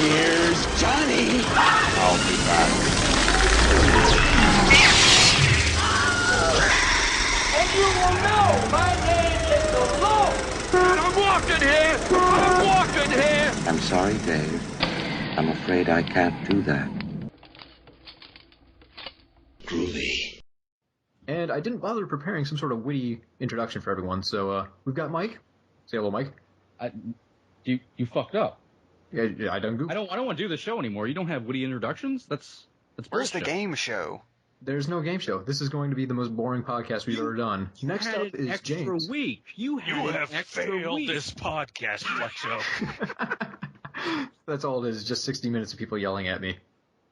Here's Johnny. I'll be back. And you will know my name is the Lord. I'm walking here. I'm walking here. I'm sorry, Dave. I'm afraid I can't do that. Groovy. And I didn't bother preparing some sort of witty introduction for everyone, so we've got Mike. Say hello, Mike. You fucked up. Yeah, I done goofed. I don't want to do the show anymore. You don't have witty introductions. That's Where's bullshit. the game show? There's no game show. This is going to be the most boring podcast we've ever done. Next had up an is extra James. Week. You have extra failed week. this podcast, Flexo. That's all it is. Just 60 minutes of people yelling at me.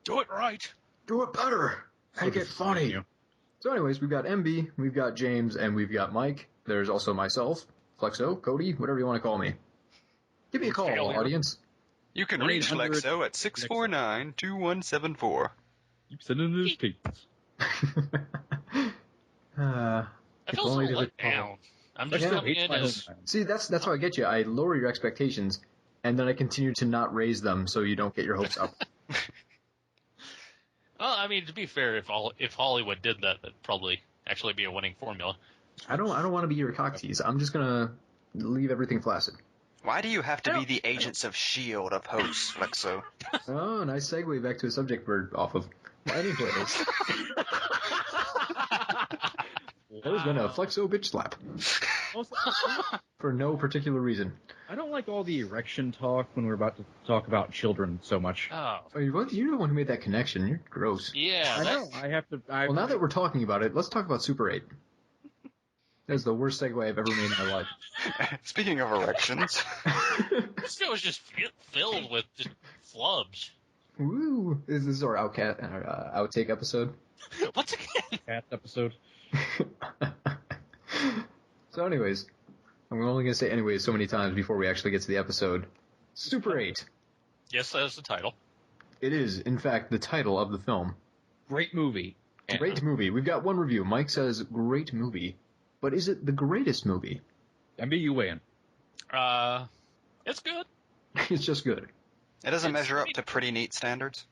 Do it right. Do it better. Make it funny. So anyways, we've got MB, we've got James, and we've got Mike. There's also myself, Flexo, Cody, whatever you want to call me. Give me a call, audience. You can reach 1-800 Lexo at 649-2174. Keep sending those tapes. I if feel so only they let would call. down. I'm just Yeah. coming in as... See, that's how I get you. I lower your expectations, and then I continue to not raise them so you don't get your hopes up. Well, I mean, to be fair, if Hollywood did that, that'd probably actually be a winning formula. I don't want to be your cock tease. I'm just gonna leave everything flaccid. Why do you have to be the agents of S.H.I.E.L.D. of hosts, Flexo? Oh, nice segue back to a subject we're off of. Anyways. There's been a Flexo bitch slap. For no particular reason. I don't like all the erection talk when we're about to talk about children so much. Oh, Oh, you're the one who made that connection. You're gross. yeah. I know. I have to. Well, now that we're talking about it, let's talk about Super 8. That's the worst segue I've ever made in my life. Speaking of erections, This show is just filled with just flubs. Woo! This is our outtake episode. Once again, Cat episode. So anyways, I'm only going to say anyways so many times before we actually get to the episode. Super 8. yes, that is the title. It is, in fact, the title of the film. Great movie. Great movie. We've got one review. Mike says, great movie. But is it the greatest movie? MB, you weigh in. It's good. It's just good. it doesn't measure up to pretty neat standards.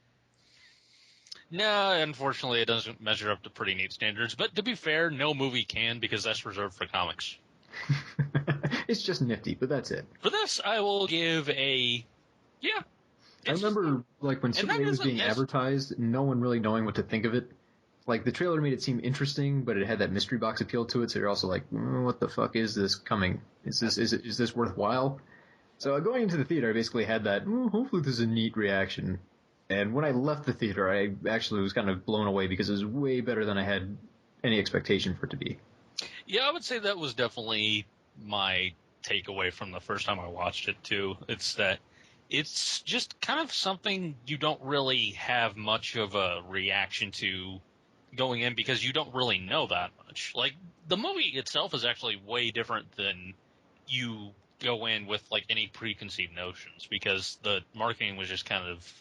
No, unfortunately, it doesn't measure up to pretty neat standards. But to be fair, no movie can because that's reserved for comics. It's just nifty, but that's it. For this, I will give a yeah. I remember, like, when and Super that 8 was isn't being nec- advertised, no one really knowing what to think of it. Like, the trailer made it seem interesting, but it had that mystery box appeal to it, so you're also like, what the fuck is this coming? Is this worthwhile? So going into the theater, I basically had that, hopefully this is a neat reaction. And when I left the theater, I actually was kind of blown away because it was way better than I had any expectation for it to be. Yeah, I would say that was definitely my takeaway from the first time I watched it too. It's that it's just kind of something you don't really have much of a reaction to going in because you don't really know that much. Like, the movie itself is actually way different than you go in with, like, any preconceived notions because the marketing was just kind of...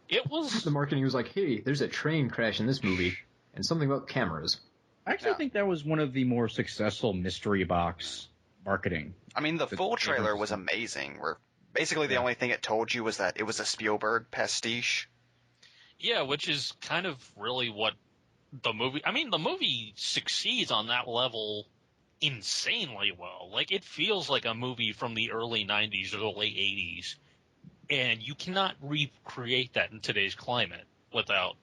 It was... The marketing was like, hey, there's a train crash in this movie, and something about cameras. I actually think that was one of the more successful mystery box marketing. I mean, the full trailer was amazing, where basically the only thing it told you was that it was a Spielberg pastiche. Yeah, which is kind of really what the movie... I mean, the movie succeeds on that level insanely well. Like, it feels like a movie from the early 90s or the late 80s, and you cannot recreate that in today's climate without,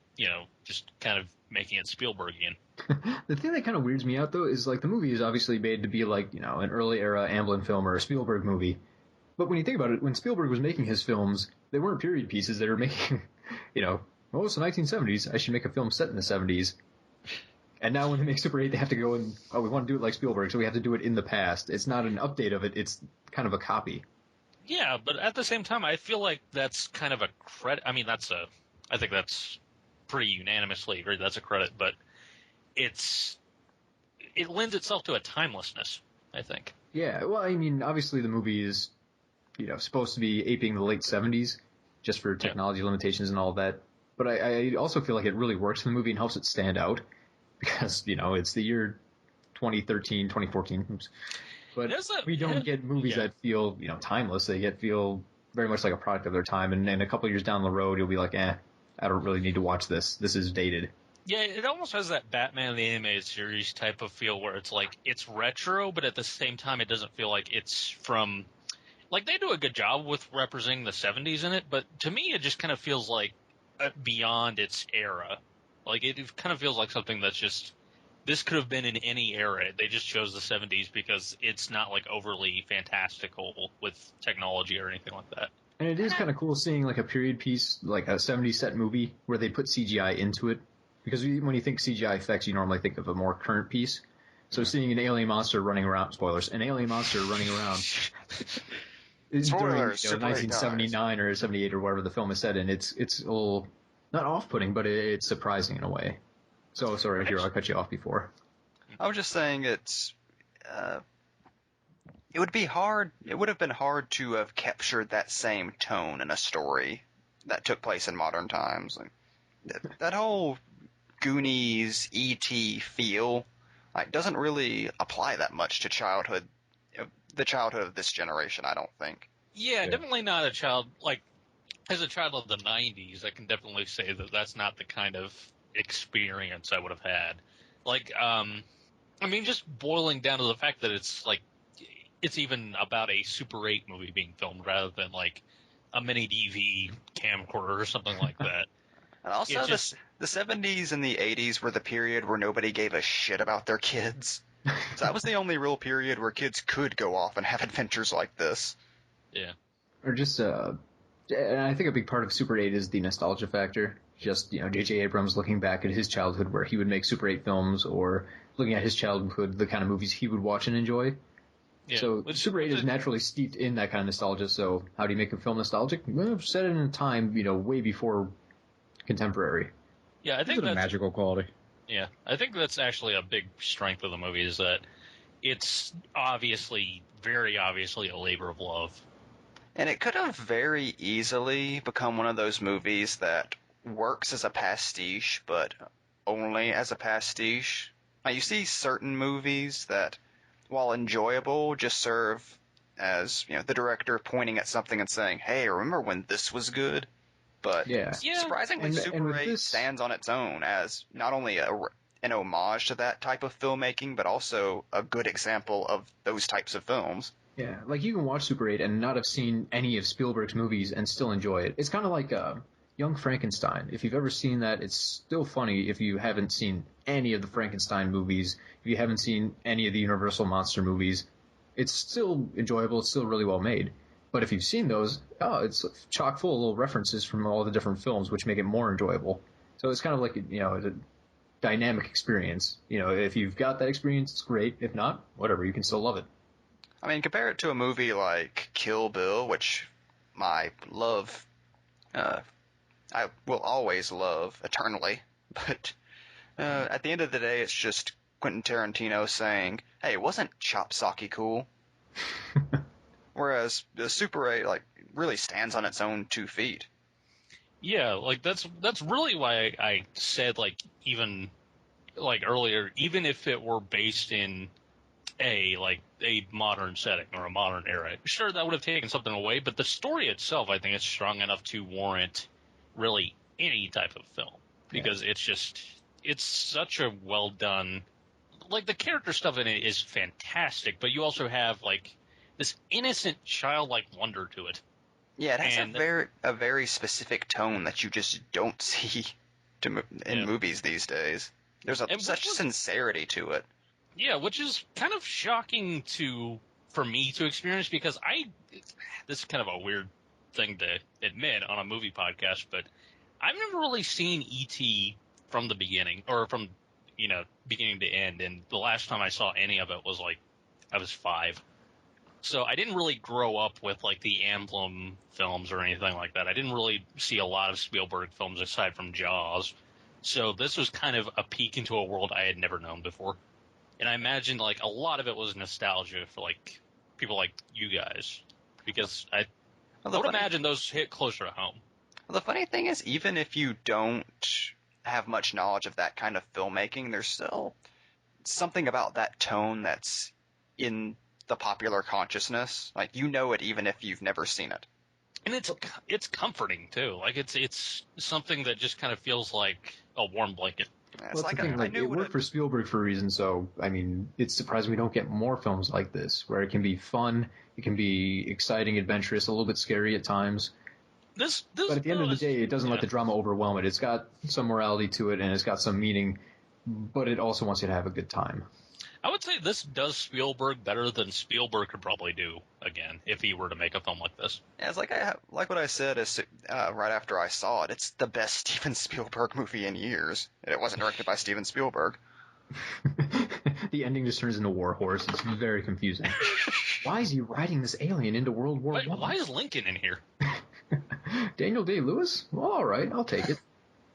just kind of making it Spielbergian. The thing that kind of weirds me out, though, is, like, the movie is obviously made to be, like, an early-era Amblin film or a Spielberg movie. But when you think about it, when Spielberg was making his films, they weren't period pieces. They were making, well, it's the 1970s. I should make a film set in the 70s. And now when they make Super 8, they have to go and, we want to do it like Spielberg, so we have to do it in the past. It's not an update of it. It's kind of a copy. Yeah, but at the same time, I feel like that's kind of a credit. I mean, I think that's pretty unanimously agreed. That's a credit, but it lends itself to a timelessness, I think. Yeah, well, I mean, obviously the movie is, supposed to be aping the late 70s, just for technology limitations and all that. But I also feel like it really works for the movie and helps it stand out, because, it's the year 2013, 2014, oops. But we don't get movies that feel, timeless. They feel very much like a product of their time, and a couple years down the road, you'll be like, I don't really need to watch this. This is dated. Yeah, it almost has that Batman the Animated Series type of feel where it's like, it's retro, but at the same time, it doesn't feel like it's from... Like, they do a good job with representing the 70s in it, but to me, it just kind of feels like beyond its era. Like, it kind of feels like something that's just... This could have been in any era. They just chose the 70s because it's not, like, overly fantastical with technology or anything like that. And it is kind of cool seeing, like, a period piece, like a 70s set movie, where they put CGI into it. Because when you think CGI effects, you normally think of a more current piece. So seeing an alien monster running around... Spoilers. An alien monster running around... It's during 1979 or 78 or wherever the film is set in. It's a little... Not off-putting, but it's surprising in a way. So, sorry, Hiro, I cut you off before. I was just saying it would be hard. It would have been hard to have captured that same tone in a story that took place in modern times. Like, that whole Goonies, E.T. feel doesn't really apply that much to childhood, the childhood of this generation, I don't think. Yeah, definitely not a child. Like, as a child of the 90s, I can definitely say that that's not the kind of experience I would have had. Like, I mean, just boiling down to the fact that it's like, it's even about a Super 8 movie being filmed rather than like a mini DV camcorder or something like that. And also, the 70s and the 80s were the period where nobody gave a shit about their kids. So that was the only real period where kids could go off and have adventures like this. Yeah. Or just, and I think a big part of Super 8 is the nostalgia factor. Just, J.J. Abrams looking back at his childhood where he would make Super 8 films, or looking at his childhood, the kind of movies he would watch and enjoy. Yeah. So Super 8 is naturally steeped in that kind of nostalgia, so how do you make a film nostalgic? Well, set it in a time, way before contemporary. Yeah, I think that's a magical quality. Yeah, I think that's actually a big strength of the movie is that it's very obviously a labor of love. And it could have very easily become one of those movies that works as a pastiche, but only as a pastiche. Now, you see certain movies that, while enjoyable, just serve as, the director pointing at something and saying, hey, remember when this was good? But surprisingly, Super 8 stands on its own as not only an homage to that type of filmmaking, but also a good example of those types of films. Yeah, like you can watch Super 8 and not have seen any of Spielberg's movies and still enjoy it. It's kind of like Young Frankenstein. If you've ever seen that, it's still funny if you haven't seen any of the Frankenstein movies, if you haven't seen any of the Universal Monster movies. It's still enjoyable, it's still really well made. But if you've seen those, it's chock full of little references from all the different films, which make it more enjoyable. So it's kind of like, a dynamic experience. If you've got that experience, it's great. If not, whatever, you can still love it. I mean, compare it to a movie like Kill Bill, which I love, I will always love eternally. But at the end of the day, it's just Quentin Tarantino saying, hey, wasn't Chopsaki cool? Whereas the Super 8 really stands on its own 2 feet. Yeah, that's really why I said even earlier, even if it were based in a modern setting or a modern era, sure that would have taken something away, but the story itself I think is strong enough to warrant really any type of film because it's such a well done. The character stuff in it is fantastic, but you also have this innocent, childlike wonder to it. Yeah, it has a very specific tone that you just don't see in movies these days. There's such sincerity to it. Yeah, which is kind of shocking for me to experience because this is kind of a weird thing to admit on a movie podcast, but I've never really seen E.T. from the beginning, or from, beginning to end, and the last time I saw any of it was I was 5. So I didn't really grow up with the Amblin films or anything like that. I didn't really see a lot of Spielberg films aside from Jaws. So this was kind of a peek into a world I had never known before. And I imagine a lot of it was nostalgia for people like you guys, because I would imagine those hit closer to home. Well, the funny thing is, even if you don't have much knowledge of that kind of filmmaking, there's still something about that tone that's in the popular consciousness. It even if you've never seen it. And it's comforting too. Like it's something that just kind of feels like a warm blanket. It's Well, like the thing, like, it worked for Spielberg for a reason, so, I mean, it's surprising we don't get more films like this, where it can be fun, it can be exciting, adventurous, a little bit scary at times. This But at the end of the day, it doesn't let the drama overwhelm it. It's got some morality to it, and it's got some meaning, but it also wants you to have a good time. I would say this does Spielberg better than Spielberg could probably do again if he were to make a film like this. Yeah, it's like like what I said right after I saw it. It's the best Steven Spielberg movie in years, and it wasn't directed by Steven Spielberg. The ending just turns into War Horse. It's very confusing. Why is he riding this alien into World War I? Why is Lincoln in here? Daniel Day-Lewis? Well, all right, I'll take it.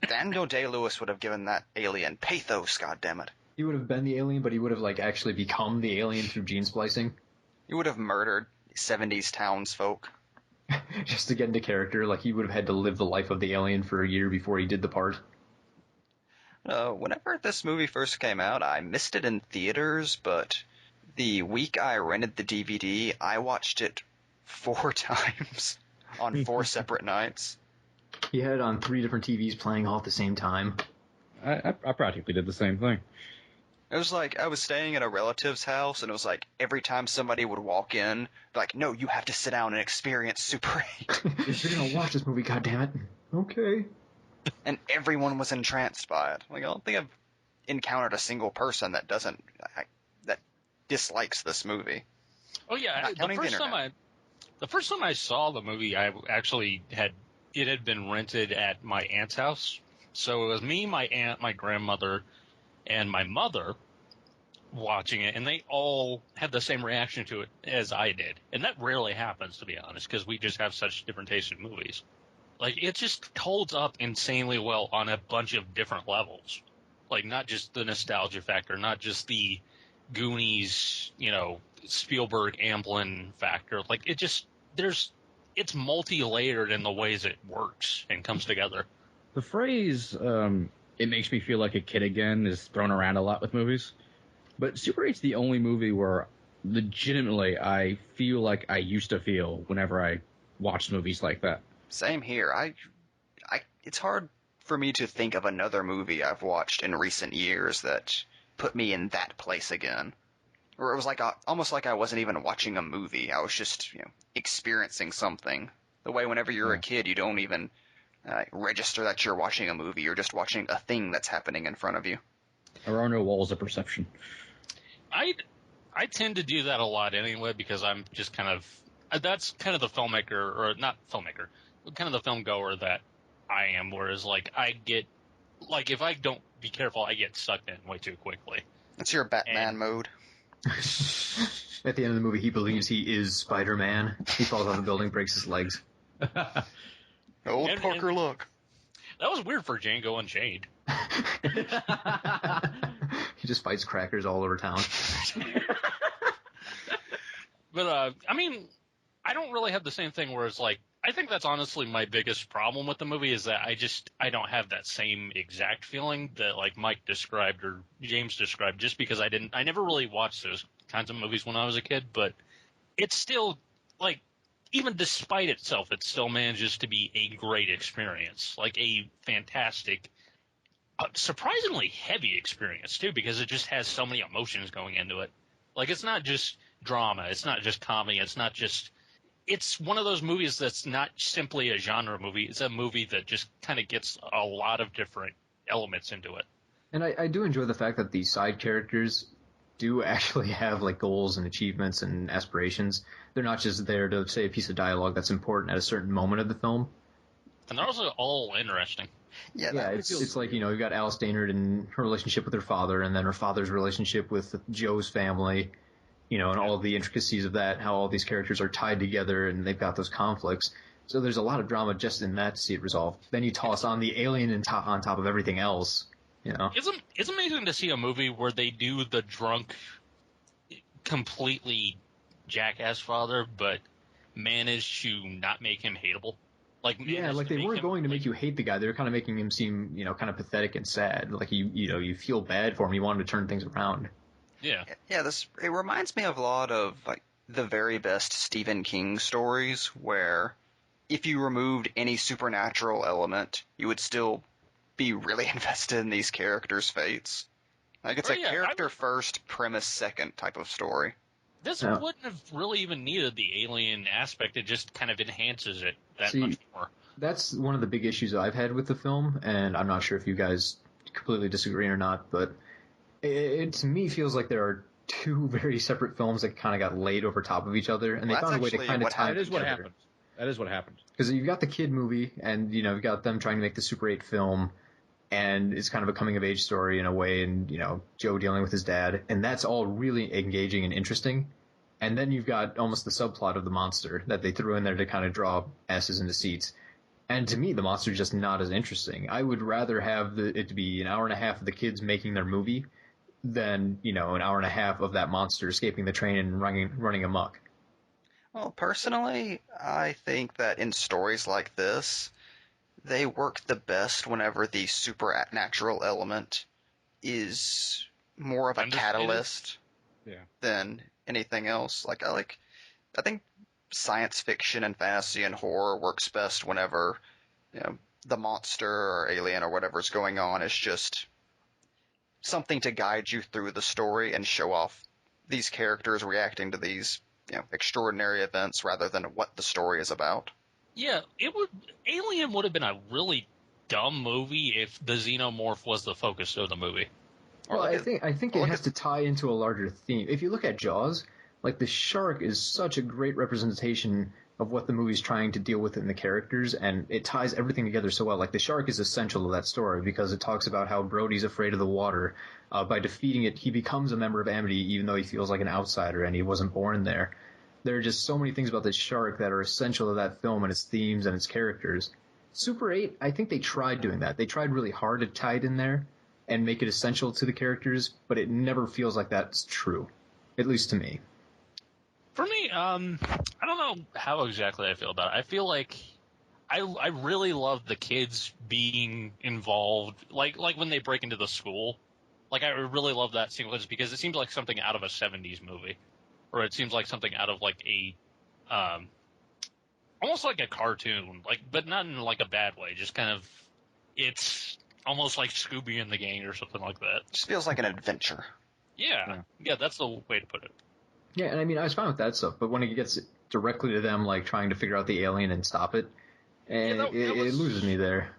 Daniel Day-Lewis would have given that alien pathos, goddammit. He would have been the alien, but he would have like actually become the alien through gene splicing. He would have murdered 70s townsfolk. Just to get into character, like he would have had to live the life of the alien for a year before he did the part. Whenever this movie first came out, I missed it in theaters, but the week I rented the DVD, I watched it 4 times on 4 separate nights. He had it on 3 different TVs playing all at the same time. I practically did the same thing. It was like I was staying at a relative's house, and it was like every time somebody would walk in, like, no, you have to sit down and experience Super 8. You're gonna watch this movie, goddammit. Okay. And everyone was entranced by it. Like, I don't think I've encountered a single person that that dislikes this movie. Oh yeah, Not counting the internet. the first time I saw the movie, I actually had been rented at my aunt's house. So it was me, my aunt, my grandmother, and my mother watching it, and they all had the same reaction to it as I did. And that rarely happens, to be honest, because we just have such different tastes in movies. Like, it just holds up insanely well on a bunch of different levels. Like, not just the nostalgia factor, not just the Goonies, Spielberg, Amblin factor. Like, it's multi-layered in the ways it works and comes together. The phrase, it makes me feel like a kid again, is thrown around a lot with movies. But Super 8's the only movie where legitimately I feel like I used to feel whenever I watched movies like that. Same here. It's hard for me to think of another movie I've watched in recent years that put me in that place again. Or it was like almost like I wasn't even watching a movie. I was just experiencing something. The way whenever you're a kid, you don't even register that you're watching a movie. You're just watching a thing that's happening in front of you. There are no walls of perception. I tend to do that a lot anyway, because I'm just kind of that's kind of the filmmaker, or not filmmaker, kind of the film goer that I am. Whereas like I get, like if I don't be careful, I get sucked in way too quickly. That's your Batman mode. At the end of the movie, he believes he is Spider-Man. He falls off the building, breaks his legs. Old Parker look. That was weird for Django Unchained. He just fights crackers all over town. But, I mean, I don't really have the same thing where it's like, I think that's honestly my biggest problem with the movie is that I don't have that same exact feeling that like Mike described or James described, just because I never really watched those kinds of movies when I was a kid, but it's still like, even despite itself, it still manages to be a great experience, like a fantastic, surprisingly heavy experience too, because it just has so many emotions going into it. Like, it's not just drama, it's not just comedy, it's one of those movies that's not simply a genre movie. It's a movie that just kind of gets a lot of different elements into it. And I do enjoy the fact that the side characters do actually have like goals and achievements and aspirations. They're not just there to say a piece of dialogue that's important at a certain moment of the film. And they're also all interesting. Yeah, it's like, you've got Alice Daynard and her relationship with her father, and then her father's relationship with Joe's family, and all the intricacies of that, how all these characters are tied together and they've got those conflicts. So there's a lot of drama just in that to see it resolved. Then you toss on the alien on top of everything else, It's amazing to see a movie where they do the drunk, completely jackass father, but manage to not make him hateable. Like they weren't going to make you hate the guy. They were kind of making him seem, kind of pathetic and sad. Like you feel bad for him. You wanted to turn things around. Yeah. Yeah, it reminds me of a lot of like the very best Stephen King stories where if you removed any supernatural element, you would still be really invested in these characters' fates. Like, it's Oh, a yeah, character first, premise second type of story. This Yeah. wouldn't have really even needed the alien aspect. It just kind of enhances it that See, much more. That's one of the big issues I've had with the film, and I'm not sure if you guys completely disagree or not, but it to me feels like there are two very separate films that kind of got laid over top of each other, and they Well, found a way that's to actually kind of what tie That is what together. happened. That is what happened. Because you've got the kid movie, and you've got them trying to make the Super 8 film, and it's kind of a coming of age story in a way, and Joe dealing with his dad, and that's all really engaging and interesting. And then you've got almost the subplot of the monster that they threw in there to kind of draw asses into seats. And to me, the monster's just not as interesting. I would rather have it to be an hour and a half of the kids making their movie than an hour and a half of that monster escaping the train and running amok. Well, personally, I think that in stories like this, they work the best whenever the supernatural element is more of a Undisputed? catalyst Yeah. than anything else. I think science fiction and fantasy and horror works best whenever the monster or alien or whatever's going on is just something to guide you through the story and show off these characters reacting to these extraordinary events rather than what the story is about. Yeah, Alien would have been a really dumb movie if the xenomorph was the focus of the movie. Or Well, look I think it has to tie into a larger theme. If you look at Jaws, like the shark is such a great representation of what the movie's trying to deal with in the characters, and it ties everything together so well. Like the shark is essential to that story because it talks about how Brody's afraid of the water. By defeating it, he becomes a member of Amity, even though he feels like an outsider and he wasn't born there. There are just so many things about this shark that are essential to that film and its themes and its characters. Super 8, I think they tried doing that. They tried really hard to tie it in there and make it essential to the characters, but it never feels like that's true. At least to me. For me, I don't know how exactly I feel about it. I feel like I really love the kids being involved, like when they break into the school. Like I really love that sequence because it seems like something out of a 70s movie, or it seems like something out of like a, almost like a cartoon, but not in like a bad way. Just kind of, it's almost like Scooby and the Gang or something like that. Just feels like an adventure. Yeah, that's the way to put it. Yeah, and I mean, I was fine with that stuff, but when it gets directly to them, like, trying to figure out the alien and stop it, and that it was- loses me there.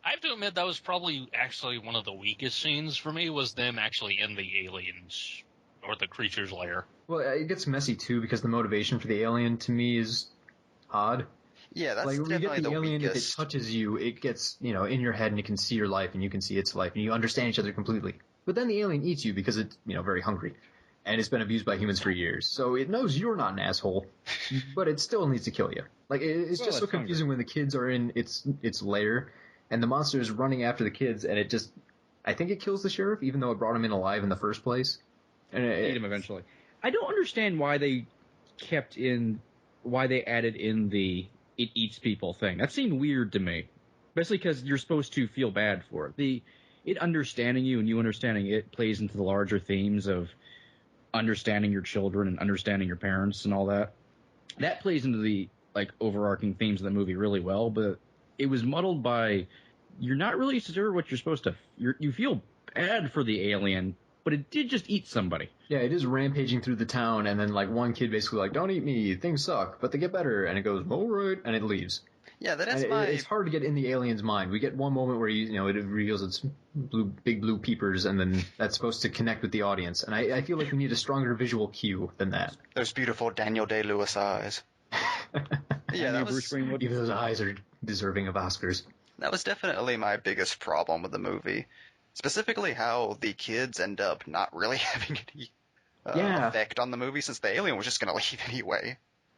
I have to admit that was probably actually one of the weakest scenes for me, was them actually in the aliens or the creature's lair. Well, it gets messy, too, because the motivation for the alien, to me, is odd. Yeah, that's Like, when you definitely get the the alien, if it weakest. touches you, it gets, in your head, and it can see your life, and you can see its life, and you understand each other completely. But then the alien eats you because it's, very hungry. And it's been abused by humans for years. So it knows you're not an asshole, but it still needs to kill you. Like, it's Well, just so it's hungry. confusing when the kids are in its lair, and the monster is running after the kids, and it just... I think it kills the sheriff, even though it brought him in alive in the first place. And Eat him eventually. I don't understand why they added in the "it eats people" thing. That seemed weird to me, especially because you're supposed to feel bad for it. It understanding you and you understanding it plays into the larger themes of understanding your children and understanding your parents and all that. That plays into the overarching themes of the movie really well, but it was muddled by you're not really sure what you're supposed to. You feel bad for the alien, but it did just eat somebody. Yeah, it is rampaging through the town, and then, one kid basically don't eat me, things suck, but they get better, and it goes, all right, and it leaves. Yeah, that is And my. it's hard to get in the alien's mind. We get one moment where it reveals its big blue peepers, and then that's supposed to connect with the audience. And I feel like we need a stronger visual cue than that. Those beautiful Daniel Day-Lewis eyes. Yeah, that Bruce was, Wayne would. Even those eyes are deserving of Oscars. that was definitely my biggest problem with the movie. Specifically how the kids end up not really having any Yeah. effect on the movie since the alien was just going to leave anyway.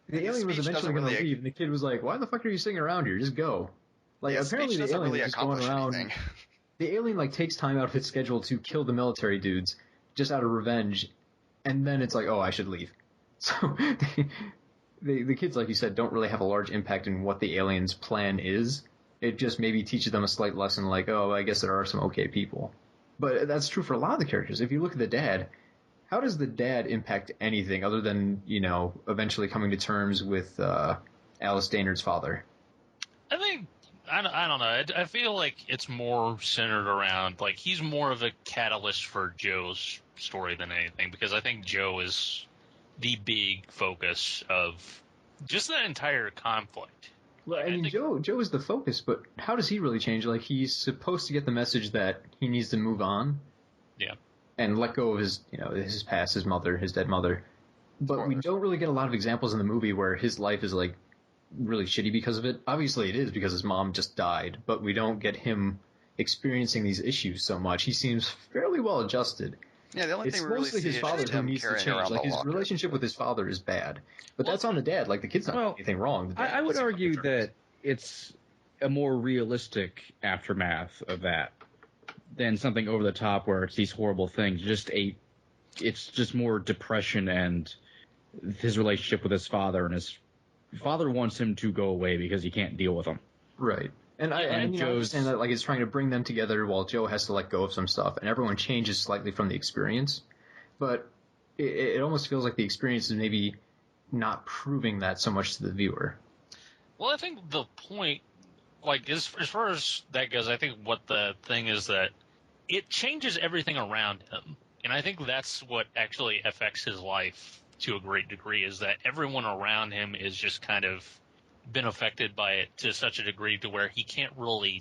The His alien was speech eventually doesn't going to really- leave, and the kid was like, "Why the fuck are you sitting around here? Just go." His Apparently speech the doesn't alien really is just going accomplish around. anything. The alien takes time out of its schedule to kill the military dudes just out of revenge, and then it's like, oh, I should leave. So the kids, like you said, don't really have a large impact in what the alien's plan is. It just maybe teaches them a slight lesson, like, oh, I guess there are some okay people. But that's true for a lot of the characters. If you look at the dad, how does the dad impact anything other than, eventually coming to terms with Alice Daynard's father? I think I don't know. I feel like it's more centered around like he's more of a catalyst for Joe's story than anything, because I think Joe is the big focus of just that entire conflict. Well, I mean, Joe is the focus, but how does he really change? Like, he's supposed to get the message that he needs to move on. Yeah. And let go of his past, his mother, his dead mother. But we don't really get a lot of examples in the movie where his life is, like, really shitty because of it. Obviously it is because his mom just died, but we don't get him experiencing these issues so much. He seems fairly well adjusted. Yeah, the only It's thing we really mostly see his is father just who him needs to carrying change. around Like, the his locket. relationship with his father is bad. But that's on the dad. Like, the kid's not doing anything wrong. The dad I would doesn't argue come to terms. that it's a more realistic aftermath of that than something over the top where it's these horrible things. It's just more depression and his relationship with his father, and his father wants him to go away because he can't deal with him. Right. And I understand that, like, it's trying to bring them together while Joe has to let go of some stuff, and everyone changes slightly from the experience. But it almost feels like the experience is maybe not proving that so much to the viewer. Well, I think the point, like, as far as that goes, I think what the thing is that it changes everything around him. And I think that's what actually affects his life to a great degree, is that everyone around him is just kind of been affected by it to such a degree to where he can't let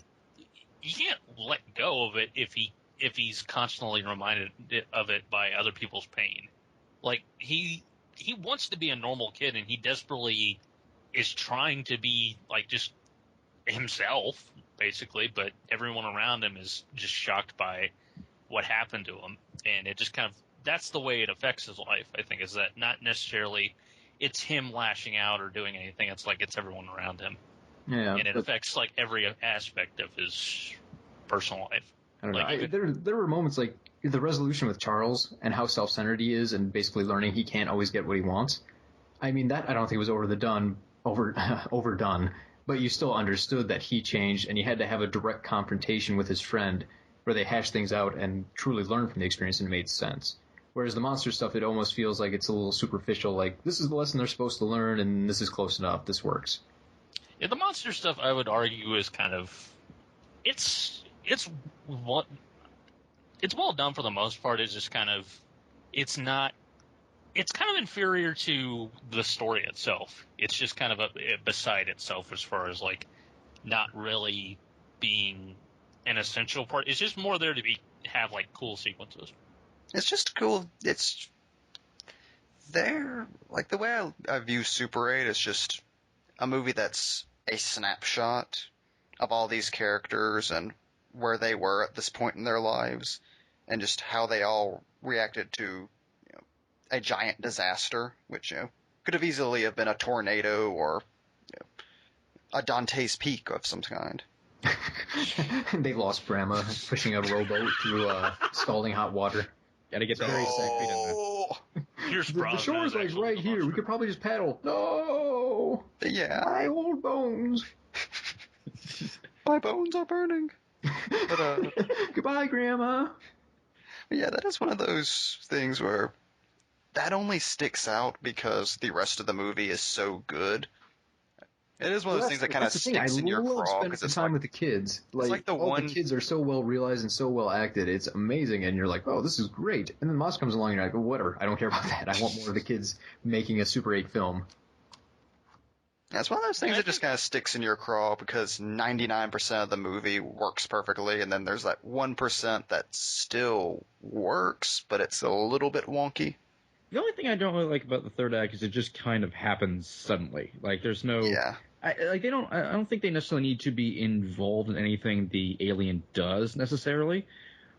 go of it if he's constantly reminded of it by other people's pain. Like, he wants to be a normal kid, and he desperately is trying to be, like, just himself, basically, but everyone around him is just shocked by what happened to him. And it just kind of, that's the way it affects his life, I think, is that not necessarily it's him lashing out or doing anything. It's like it's everyone around him. Yeah. And it affects, like, every aspect of his personal life. I don't Like, know. There were moments like the resolution with Charles and how self-centered he is, and basically learning he can't always get what he wants. I mean, that I don't think was overdone, but you still understood that he changed, and you had to have a direct confrontation with his friend where they hashed things out and truly learned from the experience, and it made sense. Whereas the monster stuff, it almost feels like it's a little superficial, like, this is the lesson they're supposed to learn, and this is close enough, this works. Yeah, the monster stuff, I would argue, is kind of, it's well done for the most part. It's just kind of, it's kind of inferior to the story itself. It's just kind of beside itself as far as, like, not really being an essential part. It's just more there to have, like, cool sequences. It's just cool. It's there. Like, the way I view Super 8 is just a movie that's a snapshot of all these characters and where they were at this point in their lives, and just how they all reacted to a giant disaster, which could have easily have been a tornado or a Dante's Peak of some kind. They lost Brahma pushing a rowboat through scalding hot water. Gotta get the very Here's The shore's like right here. We could probably just paddle. No! Yeah. My old bones. My bones are burning. But, Goodbye, Grandma. yeah, that is one of those things where that only sticks out because the rest of the movie is so good. It is one of those things that kind of sticks in your craw because it's time with the kids. Like the kids are so well realized and so well acted. It's amazing, and you're like, oh, this is great. And then Moss comes along, and you're like, oh, whatever. I don't care about that. I want more of the kids making a Super 8 film. Yeah, it's one of those things that just kind of sticks in your craw because 99% of the movie works perfectly, and then there's that 1% that still works, but it's a little bit wonky. The only thing I don't really like about the third act is it just kind of happens suddenly. Like, there's no... Yeah. I don't think they necessarily need to be involved in anything the alien does, necessarily.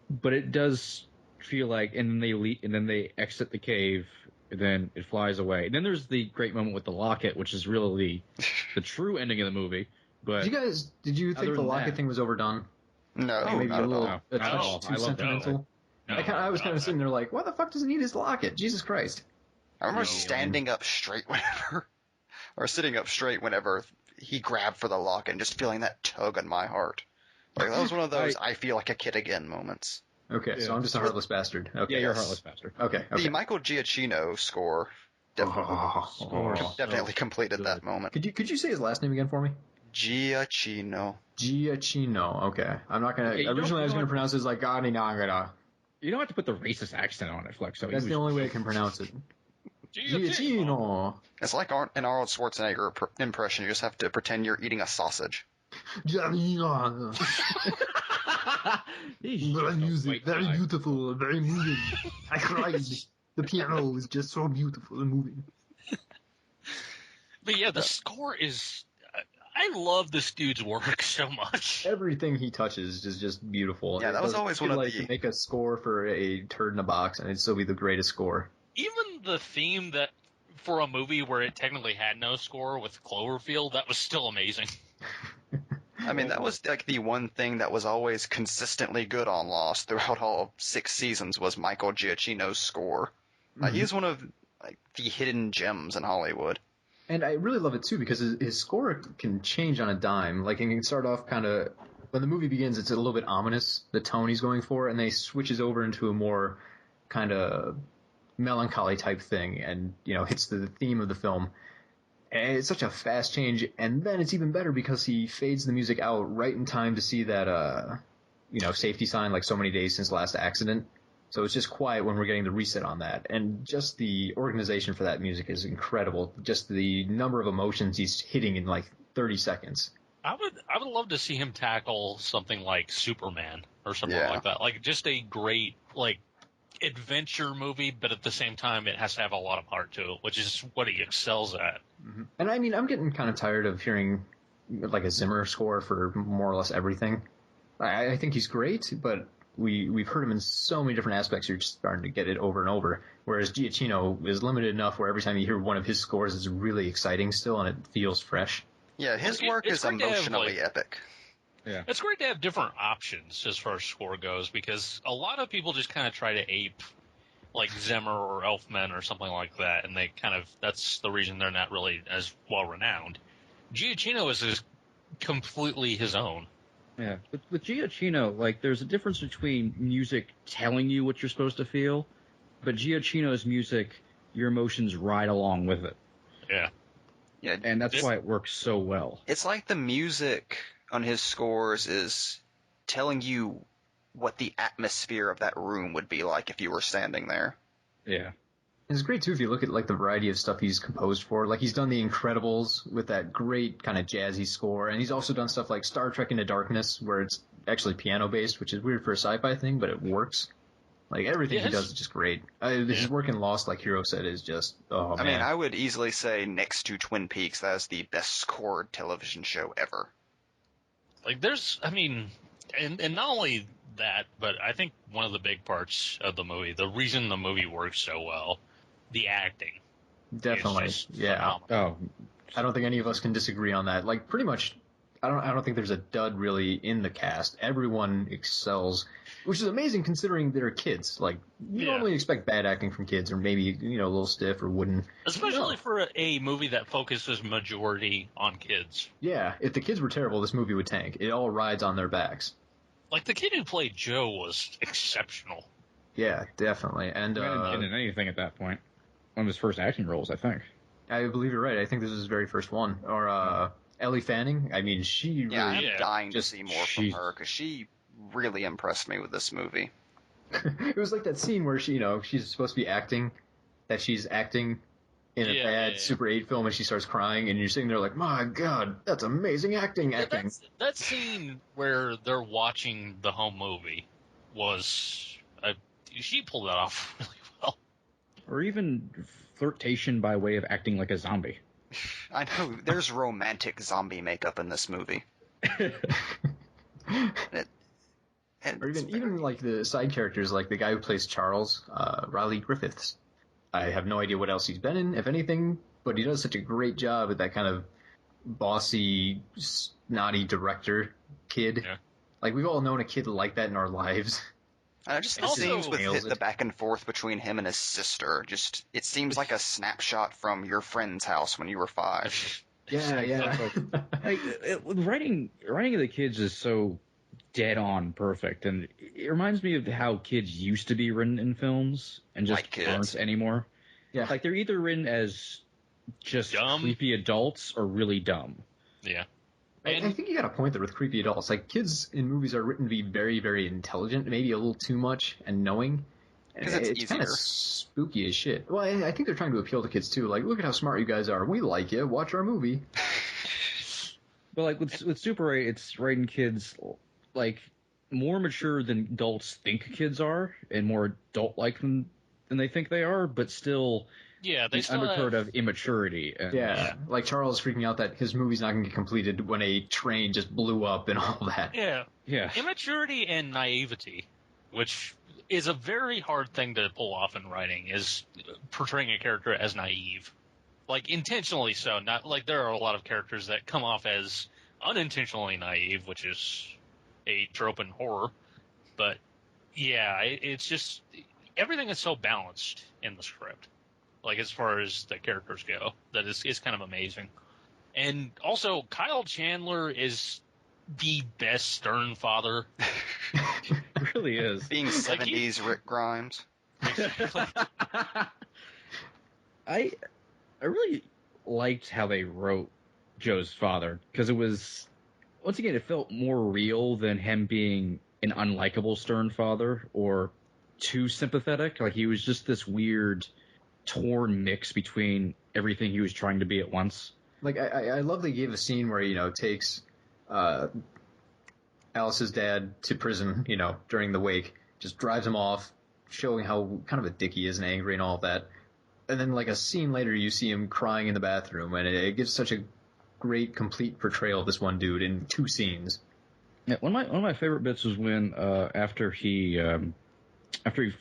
But it does feel like... And then they exit the cave, and then it flies away. And then there's the great moment with the locket, which is really the true ending of the movie. But did you think the locket thing was overdone? No, maybe not a at little all. a touch too sentimental? I was kind of sitting there like, why the fuck does he need his locket? Jesus Christ. I remember standing up straight sitting up straight whenever he grabbed for the locket and just feeling that tug on my heart. Like, that was one of those I feel like a kid again moments. Okay, so I'm just a heartless bastard. Okay, yeah, you're a heartless bastard. Okay. The Michael Giacchino score definitely completed that moment. Could you say his last name again for me? Giacchino. Giacchino. Okay, I'm not gonna. Okay, you originally, I was don't- gonna pronounce it as like Garinagara. You don't have to put the racist accent on it, Flexo. That's the only way I can pronounce it. Giacchino. It's like an Arnold Schwarzenegger impression. You just have to pretend you're eating a sausage. Giacchino. Very music, very beautiful, very moving. I cried. The piano was just so beautiful and moving. But yeah, the score is. I love this dude's work so much. Everything he touches is just beautiful. Yeah, It that was doesn't always feel one of like the- to make a score for a turd in a box, and it'd still be the greatest score. Even the theme that for a movie where it technically had no score with Cloverfield, that was still amazing. I mean, that was like the one thing that was always consistently good on Lost throughout all 6 seasons was Michael Giacchino's score. He's one of like the hidden gems in Hollywood. And I really love it too because his score can change on a dime. Like it can start off kind of when the movie begins, it's a little bit ominous, the tone he's going for, and then he switches over into a more kind of melancholy type thing, and hits the theme of the film. And it's such a fast change, and then it's even better because he fades the music out right in time to see that safety sign, like so many days since last accident. So it's just quiet when we're getting the reset on that. And just the organization for that music is incredible. Just the number of emotions he's hitting in like 30 seconds. I would love to see him tackle something like Superman or something Yeah. like that. Like just a great like adventure movie, but at the same time it has to have a lot of heart to it, which is what he excels at. And I mean, I'm getting kind of tired of hearing like a Zimmer score for more or less everything. I think he's great, but we've heard him in so many different aspects. You're just starting to get it over and over. Whereas Giacchino is limited enough where every time you hear one of his scores, it's really exciting still, and it feels fresh. Yeah, his Well, work it's is great to have, emotionally like- epic. It's great to have different options as far as score goes, because a lot of people just kind of try to ape like Zimmer or Elfman or something like that, and that's the reason they're not really as well renowned. Giacchino is just completely his own. Yeah, with Giacchino, like, there's a difference between music telling you what you're supposed to feel, but Giacchino's music, your emotions ride along with it. Yeah. Yeah, And that's why it works so well. it's like the music on his scores is telling you what the atmosphere of that room would be like if you were standing there. Yeah. It's great too if you look at like the variety of stuff he's composed for. Like he's done The Incredibles with that great kind of jazzy score, and he's also done stuff like Star Trek Into Darkness, where it's actually piano based, which is weird for a sci-fi thing, but it works. Like everything he Yes. does is just great. His work in Lost, like Hero said, is just I mean, I would easily say next to Twin Peaks, that is the best scored television show ever. Like and not only that, but I think one of the big parts of the movie, the reason the movie works so well, the acting. Definitely, is just yeah. phenomenal. Oh, I don't think any of us can disagree on that. Like pretty much, I don't think there's a dud really in the cast. Everyone excels, which is amazing considering they're kids. Like you Yeah. normally expect bad acting from kids, or maybe a little stiff or wooden. Especially No. for a movie that focuses majority on kids. Yeah, if the kids were terrible, this movie would tank. It all rides on their backs. Like the kid who played Joe was exceptional. Yeah, definitely. And he hadn't been in anything at that point. One of his first acting roles, I think. I believe you're right. I think this is his very first one. Or Ellie Fanning. I mean, she Yeah, really. I'm dying to just- see more from her because she really impressed me with this movie. It was like that scene where she's supposed to be acting, that she's acting in a bad Super 8 film, and she starts crying, and you're sitting there like, my God, that's amazing acting. That scene where they're watching the home movie was she pulled that off really well. Or even flirtation by way of acting like a zombie. I know, there's romantic zombie makeup in this movie. Or even like the side characters, like the guy who plays Charles, Riley Griffiths. I have no idea what else he's been in, if anything, but he does such a great job at that kind of bossy, snotty director kid. Yeah. Like we've all known a kid like that in our lives. Just the Also- scenes with Nails the it. back and forth between him and his sister, it seems like a snapshot from your friend's house when you were 5. Yeah. Like, writing of the kids is so dead on perfect, and it reminds me of how kids used to be written in films and just Like kids. aren't anymore. Yeah. Like they're either written as just Dumb. creepy adults or really dumb. Yeah. I think you got a point there with creepy adults. Like, kids in movies are written to be very, very intelligent, maybe a little too much, and knowing. Because it's kind of easier. spooky as shit. Well, I think they're trying to appeal to kids, too. Like, look at how smart you guys are. We like you. Watch our movie. But like with Super 8, it's writing kids like more mature than adults think kids are, and more adult-like than they think they are, but still Yeah, they the still undercurrent have, of immaturity. And, Yeah. Like, Charles freaking out that his movie's not going to get completed when a train just blew up and all that. yeah, yeah. immaturity and naivety, which is a very hard thing to pull off in writing, is portraying a character as naive. Like, intentionally so. Not like there are a lot of characters that come off as unintentionally naive, which is a trope in horror. But, yeah, it's just, everything is so balanced in the script. Like, as far as the characters go, that is kind of amazing. And also, Kyle Chandler is the best Stern father. It really is. Being 70s Rick Grimes. I really liked how they wrote Joe's father, because it was, once again, it felt more real than him being an unlikable Stern father or too sympathetic. Like, he was just this weird, torn mix between everything he was trying to be at once. Like, I love they gave a scene where, takes Alice's dad to prison, during the wake, just drives him off, showing how kind of a dick he is and angry and all of that. And then, like, a scene later, you see him crying in the bathroom, and it gives such a great, complete portrayal of this one dude in 2 scenes. Yeah, one of my favorite bits was when after he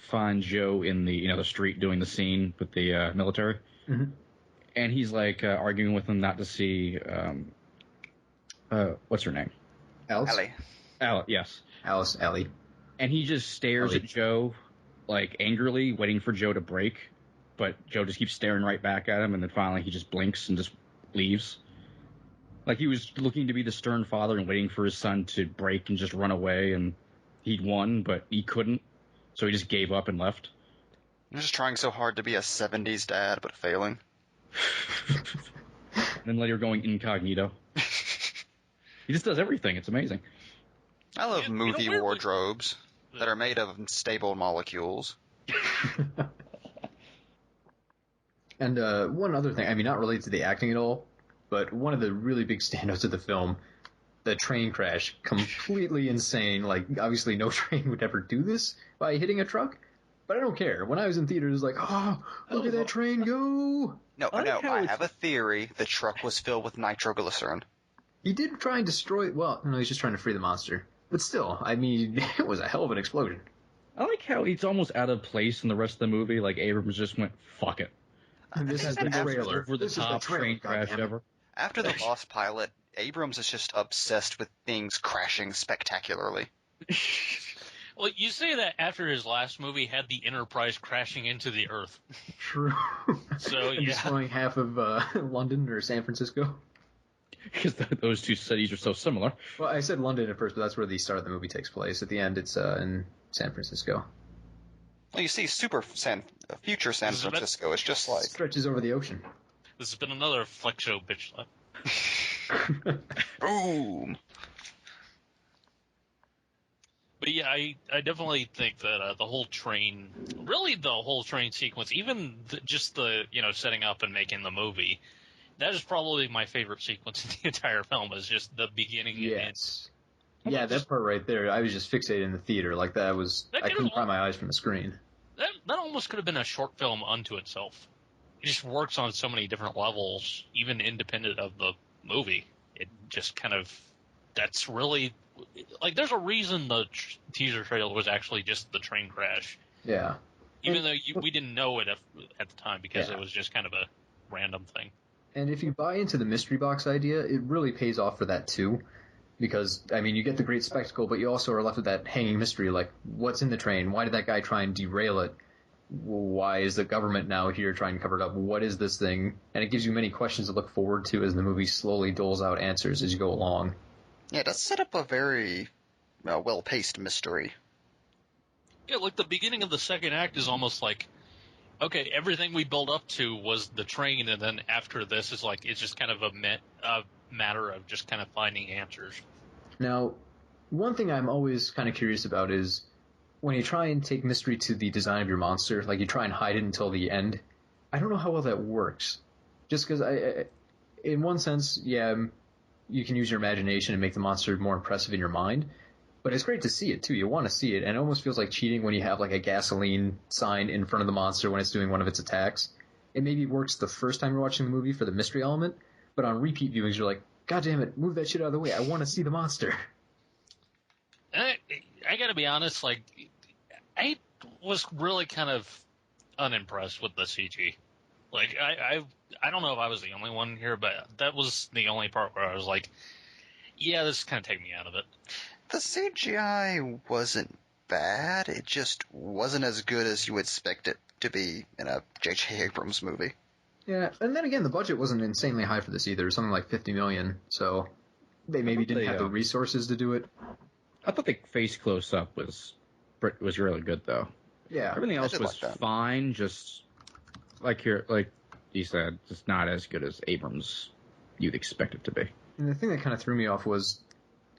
finds Joe in the street doing the scene with the military, and he's like arguing with him not to see what's her name? Alice? Yes. Alice, Ellie. And he just stares Ellie. at Joe, like, angrily, waiting for Joe to break. But Joe just keeps staring right back at him, and then finally he just blinks and just leaves. Like, he was looking to be the stern father and waiting for his son to break and just run away, and he'd won, but he couldn't. So he just gave up and left. I'm just trying so hard to be a 70s dad, but failing. And then later going incognito. He just does everything. It's amazing. I love Yeah, movie weirdly- wardrobes that are made of stable molecules. And one other thing, I mean, not related to the acting at all, but one of the really big standouts of the film, the train crash, completely insane. Like, obviously no train would ever do this by hitting a truck, but I don't care. When I was in theaters, it was like, oh, look at that train go! No, I like how I it's- have a theory. The truck was filled with nitroglycerin. He did try and destroy, well, no, he's just trying to free the monster. But still, I mean, it was a hell of an explosion. I like how it's almost out of place in the rest of the movie. Like, Abrams just went, fuck it. And this is the After- trailer. Over the This is top trailer, train crash goddammit. ever. After the Lost Pilot, Abrams is just obsessed with things crashing spectacularly. Well, you say that after his last movie had the Enterprise crashing into the Earth. True. So, And yeah. destroying half of London or San Francisco. Because those two cities are so similar. Well, I said London at first, but that's where the start of the movie takes place. At the end, it's in San Francisco. Well, you see, future San This is a bit- Francisco is just like... Stretches over the ocean. This has been another Flex Show bitch slap. Boom! But yeah, I definitely think that the whole train sequence, even just the, setting up and making the movie, that is probably my favorite sequence in the entire film, is just the beginning and end. Yes. Yeah, that part right there, I was just fixated in the theater. Like, I couldn't pry my eyes from the screen. That almost could have been a short film unto itself. It just works on so many different levels, even independent of the movie. It just kind of, that's really, like, there's a reason the teaser trailer was actually just the train crash. Yeah. Even though we didn't know it at the time, because Yeah. it was just kind of a random thing. And if you buy into the mystery box idea, it really pays off for that too. Because, I mean, you get the great spectacle, but you also are left with that hanging mystery, like, what's in the train? Why did that guy try and derail it? Why is the government now here trying to cover it up? What is this thing? And it gives you many questions to look forward to as the movie slowly doles out answers as you go along. Yeah, it does set up a very well-paced mystery. Yeah, like the beginning of the second act is almost like, okay, everything we build up to was the train, and then after this is like, it's just kind of matter of just kind of finding answers. Now, one thing I'm always kind of curious about is when you try and take mystery to the design of your monster, like you try and hide it until the end, I don't know how well that works. Just because in one sense, yeah, you can use your imagination and make the monster more impressive in your mind, but it's great to see it too. You want to see it, and it almost feels like cheating when you have like a gasoline sign in front of the monster when it's doing one of its attacks. It maybe works the first time you're watching the movie for the mystery element, but on repeat viewings, you're like, God damn it, move that shit out of the way. I want to see the monster. I gotta be honest, like, I was really kind of unimpressed with the CG. Like, I don't know if I was the only one here, but that was the only part where I was like, yeah, this is kind of taking me out of it. The CGI wasn't bad. It just wasn't as good as you would expect it to be in a J.J. Abrams movie. Yeah, and then again, the budget wasn't insanely high for this either, something like $50 million, so they maybe didn't have the resources to do it. I thought the face close-up was really good, though. Yeah. Everything else was fine, just like you said, just not as good as Abrams you'd expect it to be. And the thing that kind of threw me off was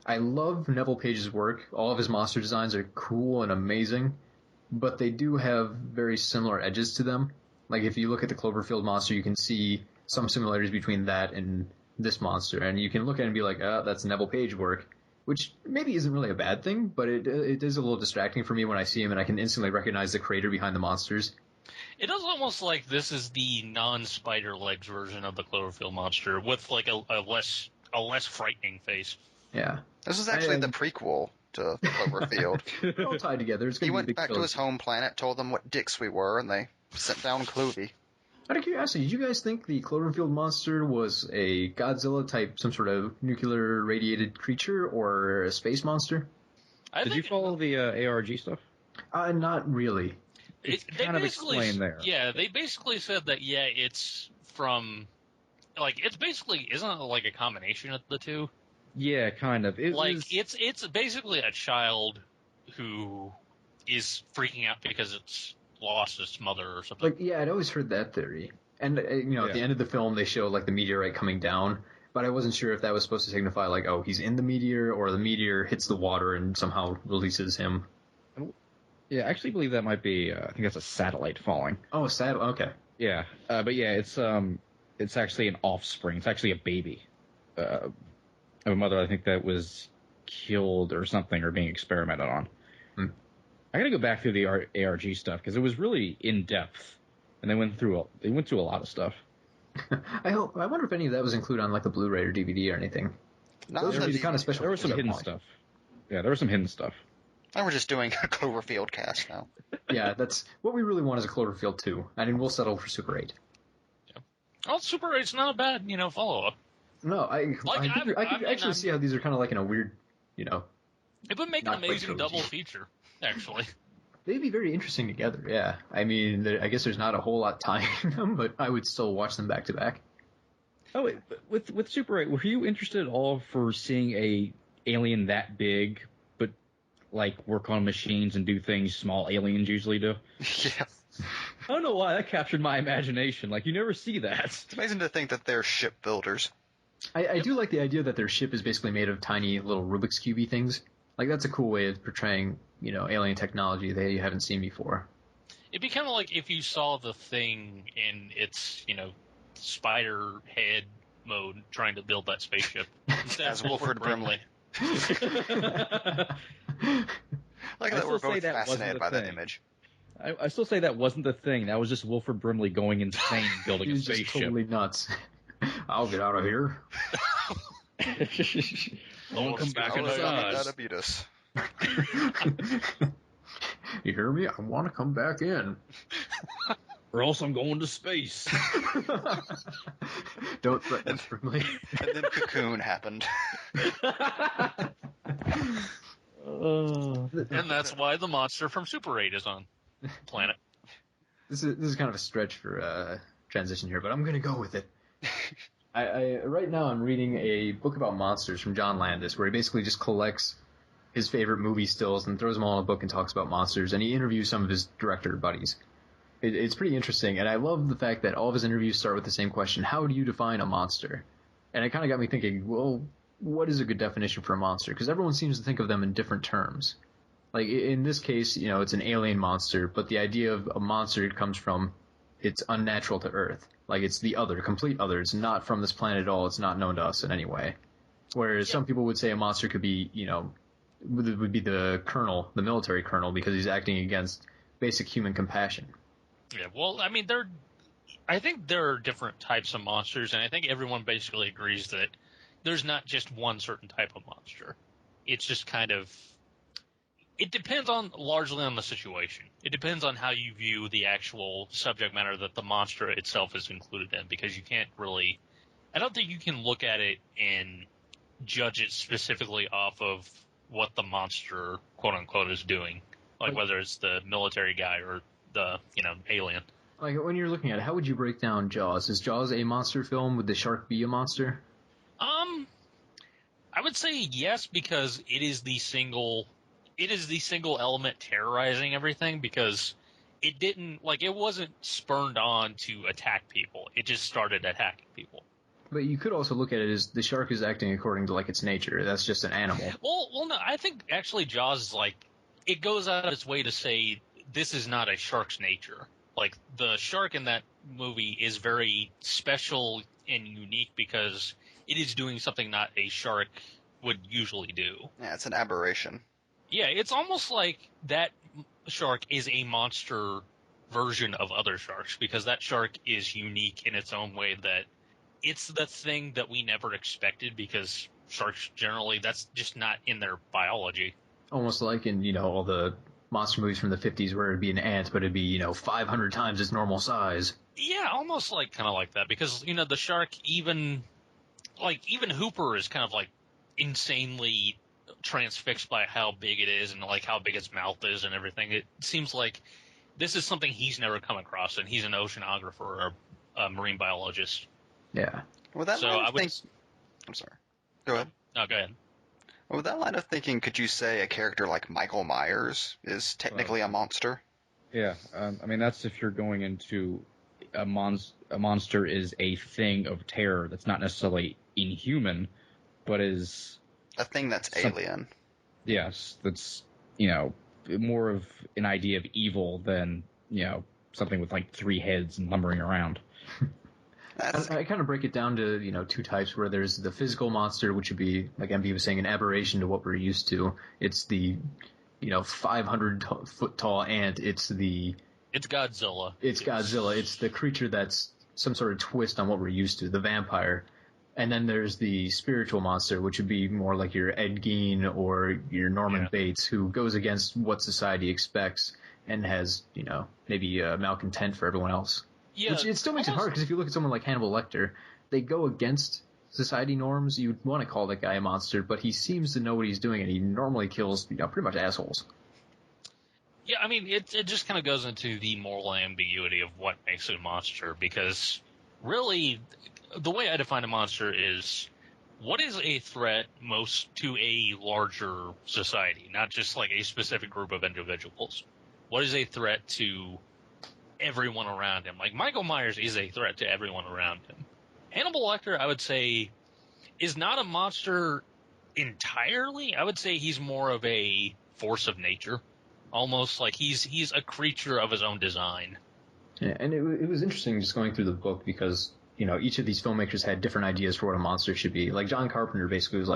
I love Neville Page's work. All of his monster designs are cool and amazing, but they do have very similar edges to them. Like, if you look at the Cloverfield monster, you can see some similarities between that and this monster, and you can look at it and be like, oh, that's Neville Page work, which maybe isn't really a bad thing, but it is a little distracting for me when I see him and I can instantly recognize the creator behind the monsters. It is almost like this is the non-spider legs version of the Cloverfield monster with like a less frightening face. Yeah. This is actually the prequel to Cloverfield. They're all tied together. He went back to his home planet, told them what dicks we were, and they sent down Clovey. Out of curiosity, did you guys think the Cloverfield monster was a Godzilla type, some sort of nuclear radiated creature, or a space monster? Did you follow the ARG stuff? Not really. It's kind of explained there. Yeah, they basically said that, it's from, like, it's basically, isn't it like a combination of the two? Yeah, kind of. It's basically a child who is freaking out because it's lost its mother or something. Like, yeah, I'd always heard that theory. And, at the end of the film, they show, like, the meteorite coming down, but I wasn't sure if that was supposed to signify, like, oh, he's in the meteor, or the meteor hits the water and somehow releases him. Yeah, I actually believe that might be, I think that's a satellite falling. Oh, a satellite, okay. Yeah, but yeah, it's actually an offspring. It's actually a baby of a mother, I think, that was killed or something, or being experimented on. I gotta go back through the ARG stuff, because it was really in-depth, and they went through a lot of stuff. I wonder if any of that was included on, like, the Blu-ray or DVD or anything. Those are kind of special. There was some hidden stuff. Yeah, there was some hidden stuff. And we're just doing a Cloverfield cast now. Yeah, that's what we really want is a Cloverfield 2. I mean, we'll settle for Super 8. Yeah. Well, Super 8's not a bad, follow-up. No, I could actually see how these are kind of like in a weird, It would make an amazing double feature, actually. They'd be very interesting together, yeah. I mean, I guess there's not a whole lot tying them, but I would still watch them back to back. Oh, wait, with Super 8, were you interested at all for seeing a alien that big, but like work on machines and do things small aliens usually do? Yeah. I don't know why that captured my imagination. Like, you never see that. It's amazing to think that they're shipbuilders. I do like the idea that their ship is basically made of tiny little Rubik's Cube things. Like, that's a cool way of portraying, alien technology that you haven't seen before. It'd be kind of like if you saw the Thing in its, spider head mode trying to build that spaceship. As Wilford Brimley. Like that we're both fascinated by that image. I still say that wasn't the Thing. That was just Wilford Brimley going insane building a spaceship. Just totally nuts. I'll get out of here. Don't come back inside. You hear me? I want to come back in. Or else I'm going to space. Don't threaten us, Brimley. And then Cocoon happened. And that's why the monster from Super 8 is on planet. This is kind of a stretch for transition here, but I'm going to go with it. I right now I'm reading a book about monsters from John Landis, where he basically just collects his favorite movie stills and throws them all in a book and talks about monsters, and he interviews some of his director buddies. It's pretty interesting, and I love the fact that all of his interviews start with the same question: how do you define a monster? And it kind of got me thinking, well, what is a good definition for a monster? Because everyone seems to think of them in different terms. Like, in this case, it's an alien monster, but the idea of a monster comes from it's unnatural to Earth. Like, it's the other, complete other. It's not from this planet at all. It's not known to us in any way. Whereas some people would say a monster could be, would be the colonel, the military colonel, because he's acting against basic human compassion. Yeah, well, I mean, I think there are different types of monsters, and I think everyone basically agrees that there's not just one certain type of monster. It's just kind of, it depends largely on the situation. It depends on how you view the actual subject matter that the monster itself is included in, because you can't really, I don't think you can look at it and judge it specifically off of what the monster, quote unquote, is doing. Like whether it's the military guy or the, alien. Like, when you're looking at it, how would you break down Jaws? Is Jaws a monster film? Would the shark be a monster? I would say yes, because it is the single element terrorizing everything, because it wasn't spurned on to attack people. It just started attacking people. But you could also look at it as the shark is acting according to, its nature. That's just an animal. Well, no, I think actually Jaws is it goes out of its way to say this is not a shark's nature. Like, the shark in that movie is very special and unique because it is doing something not a shark would usually do. Yeah, it's an aberration. Yeah, it's almost like that shark is a monster version of other sharks, because that shark is unique in its own way, that it's the thing that we never expected, because sharks generally, that's just not in their biology. Almost like in, all the monster movies from the 50s where it'd be an ant, but it'd be, 500 times its normal size. Yeah, almost kind of like that, because, the shark, even Hooper is kind of insanely transfixed by how big it is and how big its mouth is and everything. It seems like this is something he's never come across, and he's an oceanographer or a marine biologist. Yeah. Well, that so line of I'm sorry. Go ahead. No, go ahead. Well, with that line of thinking, could you say a character like Michael Myers is technically a monster? Yeah, that's if you're going into a monster is a thing of terror that's not necessarily inhuman, but is a thing that's alien. Yes, that's more of an idea of evil than something with 3 heads and lumbering around. I kind of break it down to, 2 types, where there's the physical monster, which would be, like MV was saying, an aberration to what we're used to. It's the, 500-foot tall ant. It's Godzilla. It's Godzilla. It's the creature that's some sort of twist on what we're used to, the vampire. And then there's the spiritual monster, which would be more like your Ed Gein or your Norman Bates, who goes against what society expects and has, maybe malcontent for everyone else. Yeah, which it still makes it hard, because if you look at someone like Hannibal Lecter, they go against society norms. You'd want to call that guy a monster, but he seems to know what he's doing, and he normally kills pretty much assholes. Yeah, it just kind of goes into the moral ambiguity of what makes it a monster, because really, the way I define a monster is, what is a threat most to a larger society, not just a specific group of individuals? What is a threat to everyone around him? Michael Myers is a threat to everyone around him. Hannibal Lecter, I would say, is not a monster entirely. I would say he's more of a force of nature. Almost like he's a creature of his own design. Yeah, and it was interesting just going through the book, because, each of these filmmakers had different ideas for what a monster should be. Like, John Carpenter basically was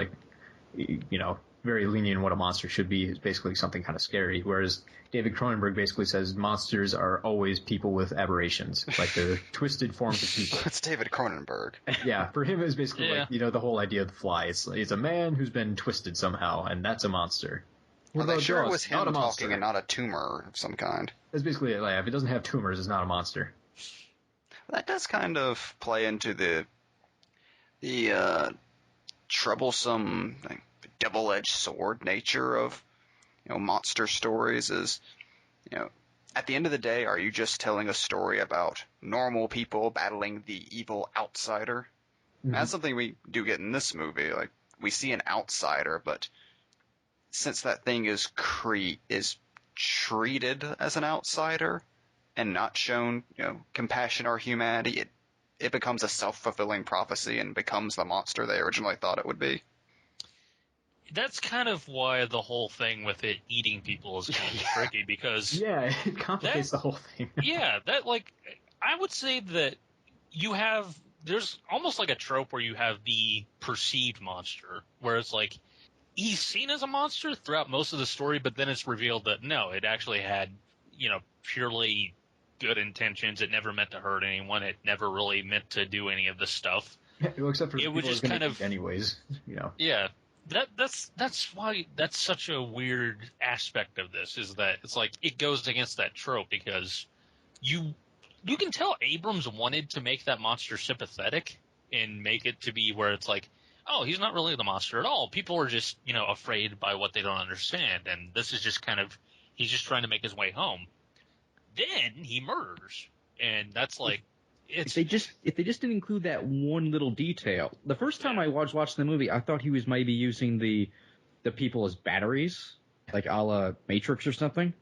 very lenient in what a monster should be. It's basically something kind of scary. Whereas David Cronenberg basically says monsters are always people with aberrations. They're twisted forms of people. It's David Cronenberg. Yeah, for him it's basically the whole idea of the fly. It's a man who's been twisted somehow, and that's a monster. Well, they sure it Jaws? was him talking and not a tumor of some kind. That's basically it. If it doesn't have tumors, it's not a monster. That does kind of play into the troublesome, double-edged sword nature of monster stories. Is at the end of the day, are you just telling a story about normal people battling the evil outsider? Mm-hmm. That's something we do get in this movie. We see an outsider, but since that thing is treated as an outsider and not shown, compassion or humanity, it becomes a self-fulfilling prophecy and becomes the monster they originally thought it would be. That's kind of why the whole thing with it eating people is kind of tricky, because Yeah, it complicates the whole thing. yeah, I would say that there's almost like a trope where you have the perceived monster, where it's like he's seen as a monster throughout most of the story, but then it's revealed that no, it actually had, purely good intentions. It never meant to hurt anyone. It never really meant to do any of this stuff. Well, except for it was just kind of anyways, Yeah. That's why that's such a weird aspect of this, is that it's like it goes against that trope, because you can tell Abrams wanted to make that monster sympathetic and make it to be where it's like, oh, he's not really the monster at all. People are just, afraid by what they don't understand, and this is just kind of, he's just trying to make his way home. Then he murders, and that's like, if they just didn't include that one little detail. The first time I watched the movie, I thought he was maybe using the people as batteries, like a la Matrix or something.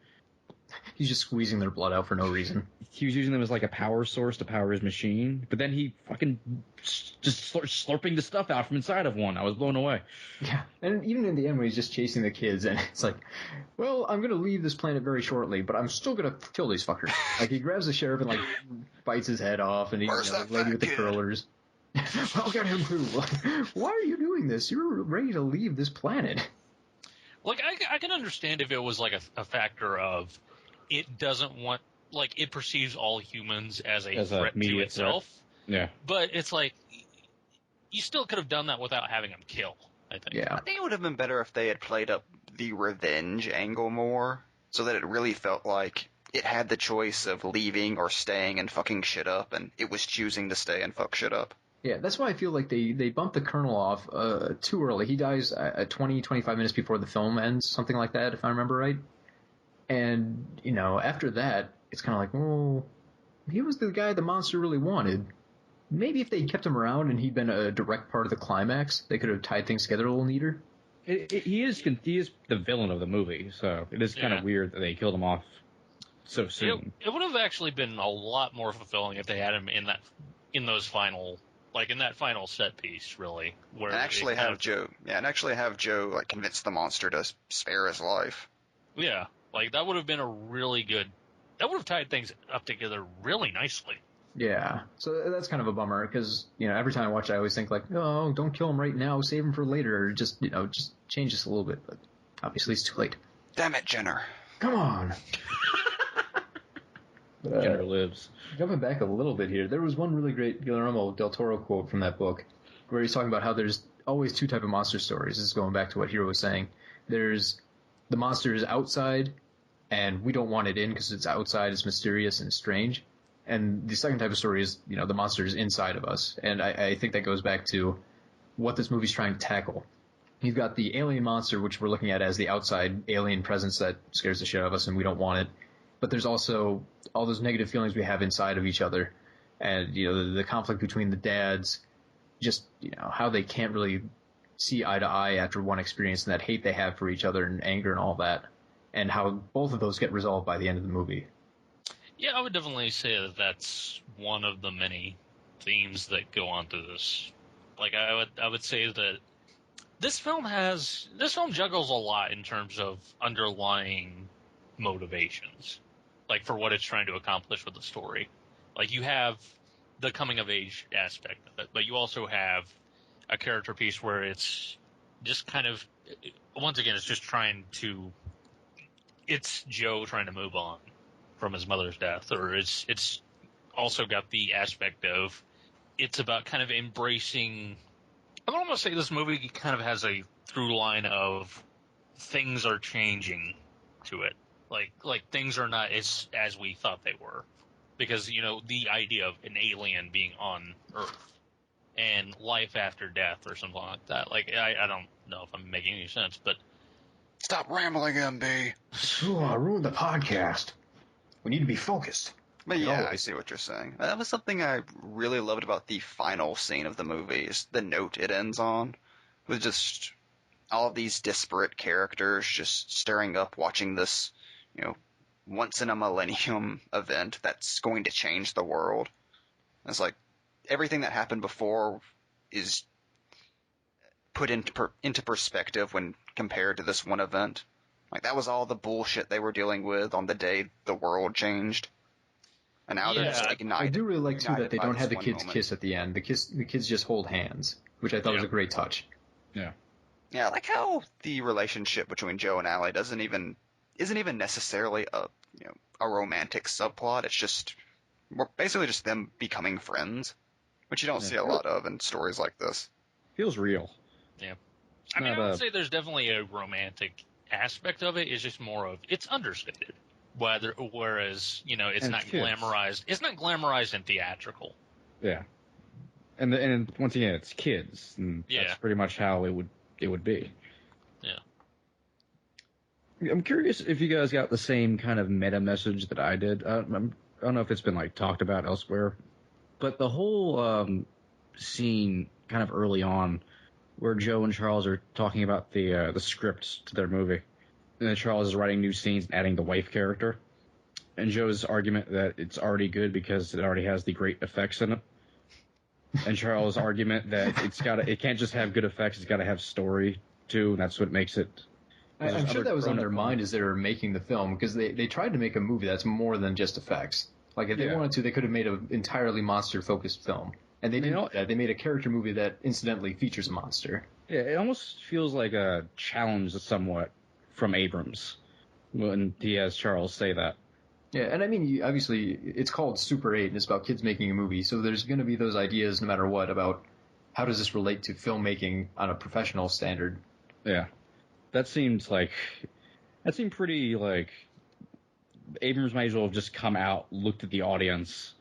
He's just squeezing their blood out for no reason. He was using them as like a power source to power his machine, but then he fucking just slurping the stuff out from inside of one. I was blown away. Yeah, and even in the end when he's just chasing the kids, and it's like, well, I'm going to leave this planet very shortly, but I'm still going to kill these fuckers. Like, he grabs the sheriff and, like, bites his head off, and he's the lady with the curlers. I'll get him too. Why are you doing this? You're ready to leave this planet. Like, I can understand if it was like a factor of it doesn't want, like, it perceives all humans as a threat to itself. Threat. Yeah. But it's like, you still could have done that without having him kill, I think. Yeah. I think it would have been better if they had played up the revenge angle more, so that it really felt like it had the choice of leaving or staying and fucking shit up, and it was choosing to stay and fuck shit up. Yeah, that's why I feel like they bumped the Colonel off too early. He dies at 20, 25 minutes before the film ends, something like that, if I remember right. And, after that, it's kind of like, well, he was the guy the monster really wanted. Maybe if they kept him around and he'd been a direct part of the climax, they could have tied things together a little neater. He is the villain of the movie, so it is kind of weird that they killed him off so soon. It would have actually been a lot more fulfilling if they had him in that final set piece, really. Where and actually have Joe like convince the monster to spare his life. Yeah, like that would have been that would have tied things up together really nicely. Yeah, so that's kind of a bummer, because, every time I watch it, I always think, like, oh, don't kill him right now, save him for later, or just change this a little bit, but obviously it's too late. Damn it, Jenner. Come on. Jenner lives. Jumping back a little bit here, there was one really great Guillermo del Toro quote from that book, where he's talking about how there's always two type of monster stories. This is going back to what Hiro was saying. There's the monster is outside, and we don't want it in because it's outside, it's mysterious and strange. And the second type of story is, the monster is inside of us. And I think that goes back to what this movie's trying to tackle. You've got the alien monster, which we're looking at as the outside alien presence that scares the shit out of us and we don't want it. But there's also all those negative feelings we have inside of each other. And, the conflict between the dads, just, how they can't really see eye to eye after one experience, and that hate they have for each other and anger and all that. And how both of those get resolved by the end of the movie. Yeah, I would definitely say that that's one of the many themes that go on through this. Like, I would say that this film juggles a lot in terms of underlying motivations, like for what it's trying to accomplish with the story. Like, you have the coming of age aspect of it, but you also have a character piece where it's just kind of, once again, it's Joe trying to move on from his mother's death, or it's also got the aspect of, it's about kind of embracing, I don't want to say this movie kind of has a through line of things are changing to it. Like things are not as we thought they were. Because, the idea of an alien being on Earth and life after death or something like that. Like, I don't know if I'm making any sense, but... Stop rambling, MB. Ooh, I ruined the podcast. We need to be focused. But yeah, I see what you're saying. That was something I really loved about the final scene of the movie, is the note it ends on, with just all of these disparate characters just staring up, watching this, once in a millennium event that's going to change the world. It's like, everything that happened before is put into perspective when compared to this one event. Like, that was all the bullshit they were dealing with on the day the world changed. And now they're just ignited. I do really like, too, that they don't have the kids moment. kiss at the end. The kids just hold hands, which I thought was a great touch. Yeah. Yeah, I like how the relationship between Joe and Allie isn't even necessarily a romantic subplot. It's just basically just them becoming friends, which you don't see a lot of in stories like this. Feels real. Yeah. I mean, I would say there's definitely a romantic aspect of it. It's just more of, it's understated. Whereas, it's not glamorized. It's not glamorized and theatrical. Yeah. And once again, it's kids. And that's pretty much how it would be. Yeah. I'm curious if you guys got the same kind of meta message that I did. I don't know if it's been talked about elsewhere, but the whole scene kind of early on where Joe and Charles are talking about the scripts to their movie, and then Charles is writing new scenes and adding the wife character, and Joe's argument that it's already good because it already has the great effects in it, and Charles' argument that it can't just have good effects, it's got to have story too, and that's what makes it. I'm sure that was on their mind as they were making the film, because they tried to make a movie that's more than just effects. Like, if they wanted to, they could have made an entirely monster-focused film. And they didn't do that. They made a character movie that incidentally features a monster. Yeah, it almost feels like a challenge somewhat from Abrams when he has Charles say that. Yeah, and I mean, obviously, it's called Super 8, and it's about kids making a movie, so there's going to be those ideas no matter what about how does this relate to filmmaking on a professional standard. Yeah. That seemed pretty, Abrams might as well have just come out, looked at the audience,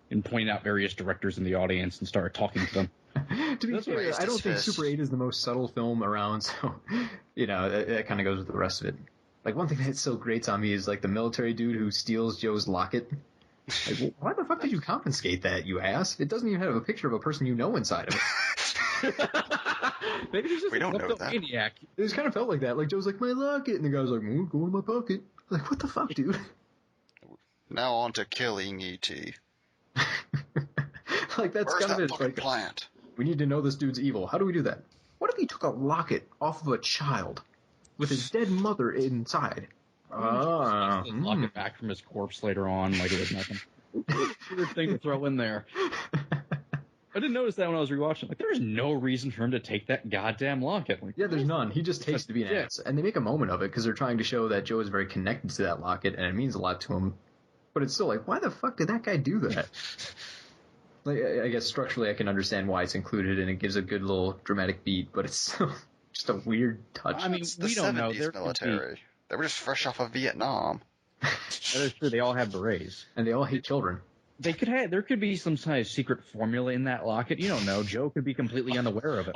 and pointed out various directors in the audience and started talking to them. To be fair, I don't think Super 8 is the most subtle film around, so, that kind of goes with the rest of it. Like, one thing that's so great on me is, the military dude who steals Joe's locket. Like, why the fuck did you confiscate that, you ass? It doesn't even have a picture of a person you know inside of it. Maybe he's just we don't know that. Maniac. It just kind of felt like that. Like, Joe's like, my locket, and the guy's like, go in my pocket. Like, what the fuck, dude? Now on to killing E.T. Like, that's Where's kind of that it. fucking Like, plant? We need to know this dude's evil. How do we do that? What if he took a locket off of a child with his dead mother inside? Lock it back from his corpse later on, like it was nothing. Weird thing to throw in there. I didn't notice that when I was rewatching. Like, there's no reason for him to take that goddamn locket. Like, yeah, there's none. He just takes to be an ass. And they make a moment of it because they're trying to show that Joe is very connected to that locket and it means a lot to him. But it's still like, why the fuck did that guy do that? Like, I guess structurally I can understand why it's included and it gives a good little dramatic beat, but it's still just a weird touch. I mean, It's the we don't know. 70s military. They were just fresh off of Vietnam. That is true. They all have berets. And they all hate children. There could be some kind of secret formula in that locket. You don't know. Joe could be completely unaware of it.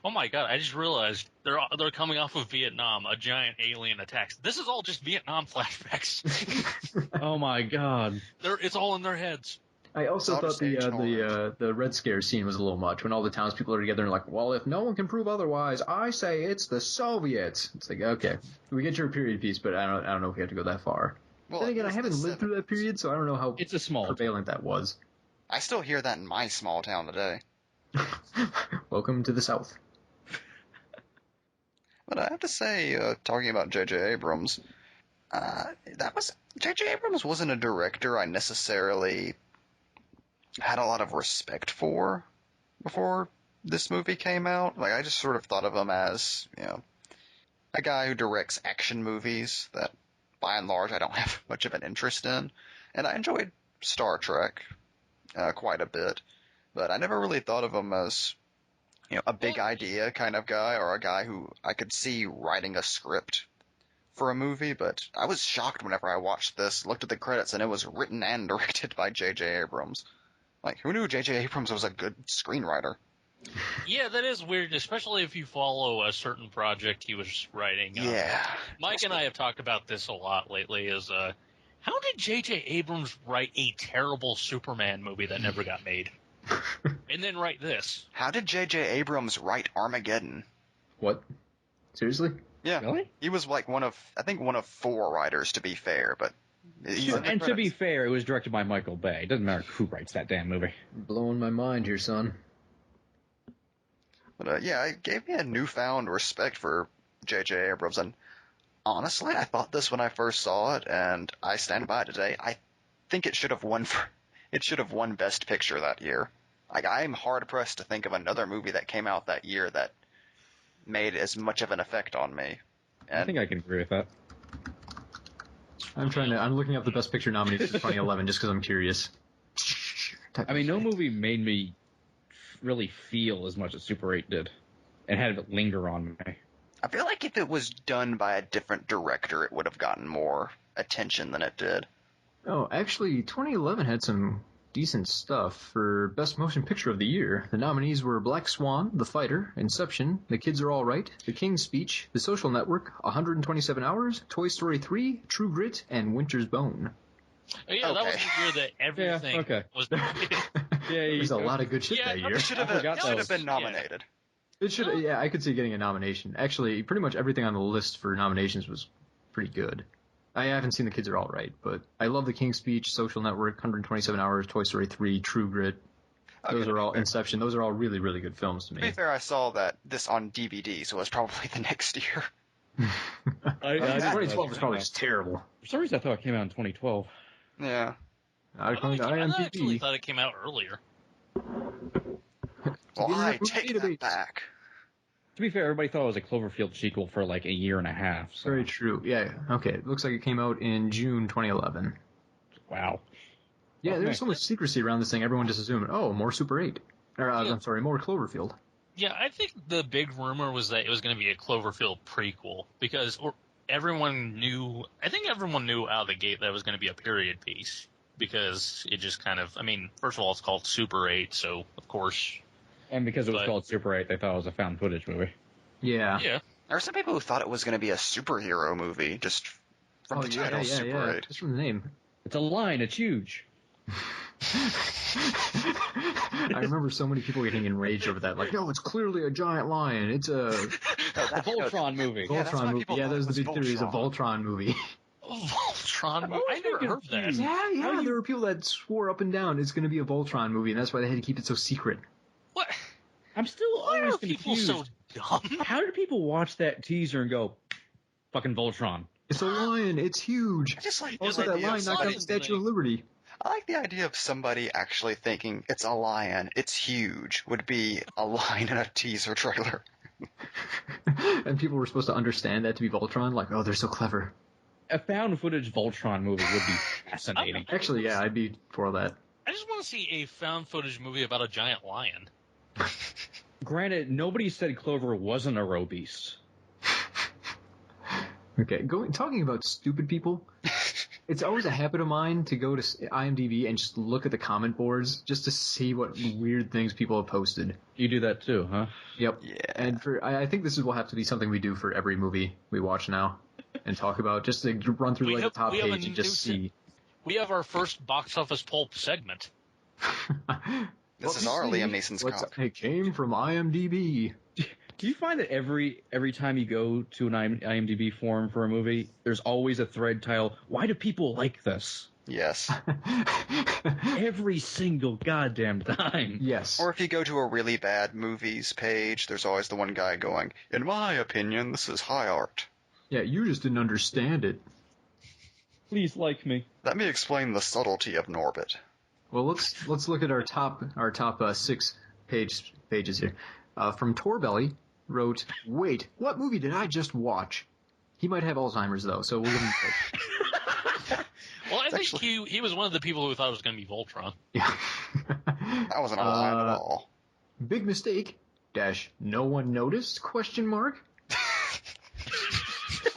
Oh my god! I just realized they're coming off of Vietnam. A giant alien attacks. This is all just Vietnam flashbacks. Oh my god! It's all in their heads. I also thought the Red Scare scene was a little much when all the townspeople are together and like, well, if no one can prove otherwise, I say it's the Soviets. It's like, okay, we get your period piece, but I don't know if we have to go that far. Well, then again, I haven't lived through that period, so I don't know how prevalent that was. I still hear that in my small town today. Welcome to the South. But I have to say, talking about J.J. Abrams, J.J. Abrams wasn't a director I necessarily had a lot of respect for before this movie came out. Like, I just sort of thought of him as, a guy who directs action movies that, by and large, I don't have much of an interest in. And I enjoyed Star Trek quite a bit, but I never really thought of him as, a big idea kind of guy, or a guy who I could see writing a script for a movie. But I was shocked whenever I watched this, looked at the credits, and it was written and directed by J.J. Abrams. Like, who knew J.J. Abrams was a good screenwriter? Yeah, that is weird, especially if you follow a certain project he was writing. Yeah. Mike and I have talked about this a lot lately, how did J.J. Abrams write a terrible Superman movie that never got made? And then write this? How did J.J. Abrams write Armageddon? What? Seriously? Yeah. Really? He was like one of 4 writers, to be fair, but And to be fair, it was directed by Michael Bay. It doesn't matter who writes that damn movie. Blowing my mind here, son. But yeah, it gave me a newfound respect for J.J. Abrams, and honestly, I thought this when I first saw it, and I stand by it today. I think it should have won Best Picture that year. Like, I'm hard pressed to think of another movie that came out that year that made as much of an effect on me. And I think I can agree with that. I'm looking up the Best Picture nominees for 2011 just because I'm curious. I mean, no movie made me really feel as much as Super 8 did, and had it linger on me. I feel like if it was done by a different director, it would have gotten more attention than it did. Oh, actually, 2011 had some decent stuff for Best Motion Picture of the Year. The nominees were Black Swan, The Fighter, Inception, The Kids Are All Right, The King's Speech, The Social Network, 127 Hours, Toy Story 3, True Grit, and Winter's Bone. Oh, yeah, that was the year that everything was. There's a lot of good shit that year. It should have been nominated. It should. Yeah, I could see getting a nomination. Actually, pretty much everything on the list for nominations was pretty good. I haven't seen The Kids Are All Right, but I love The King's Speech, Social Network, 127 Hours, Toy Story 3, True Grit. Those are all Inception. Those are all really, really good films to me. To be fair, I saw this on DVD, so it was probably the next year. 2012 was probably just terrible. For some reason, I thought it came out in 2012. Yeah. I actually thought it came out earlier. Well, I take that back. To be fair, everybody thought it was a Cloverfield sequel for like a year and a half. So. Very true. Yeah. Okay. It looks like it came out in June 2011. Wow. Yeah, there's so much secrecy around this thing. Everyone just assumed, oh, more Super 8. I'm sorry, more Cloverfield. Yeah, I think the big rumor was that it was going to be a Cloverfield prequel because everyone knew out of the gate that it was going to be a period piece because it just kind of, I mean, first of all, it's called Super 8, so of course. And because it was called Super 8, they thought it was a found footage movie. Yeah. Yeah. There were some people who thought it was going to be a superhero movie just from the title Super 8. Just from the name. It's a line. It's huge. I remember so many people getting enraged over that. Like, no, it's clearly a giant lion. It's a Voltron movie. Voltron movie. Yeah, there's the big theory. It's a Voltron movie. Voltron movie? I never heard of that. Yeah. There were people that swore up and down it's going to be a Voltron movie, and that's why they had to keep it so secret. What? I'm still always confused. So dumb? How do people watch that teaser and go, fucking Voltron? It's a lion. It's huge. I just like also, that lion knocked out the Statue of Liberty. I like the idea of somebody actually thinking it's a lion, it's huge, would be a line in a teaser trailer. And people were supposed to understand that to be Voltron? Like, oh, they're so clever. A found footage Voltron movie would be fascinating. Actually, yeah, I'd be for that. I just want to see a found footage movie about a giant lion. Granted, nobody said Clover wasn't a roe beast. Okay, talking about stupid people, it's always a habit of mine to go to IMDb and just look at the comment boards just to see what weird things people have posted. You do that too, huh? Yep. Yeah. And I think this will have to be something we do for every movie we watch now and talk about, just to run through the top page and just see. We have our first box office pulp segment. This is our Liam Neeson's cock. It came from IMDb. Do you find that every time you go to an IMDb forum for a movie, there's always a thread titled, "Why do people like this?" Yes. Every single goddamn time. Yes. Or if you go to a really bad movies page, there's always the one guy going, "In my opinion, this is high art." Yeah, you just didn't understand it. Please like me. Let me explain the subtlety of Norbit. Well, let's look at our top 6 pages here. From Torbelly wrote, "Wait, what movie did I just watch?" He might have Alzheimer's though, so we'll give him a Well, I think he was one of the people who thought it was going to be Voltron. Yeah. That wasn't a line at all. Big mistake. No one noticed? ?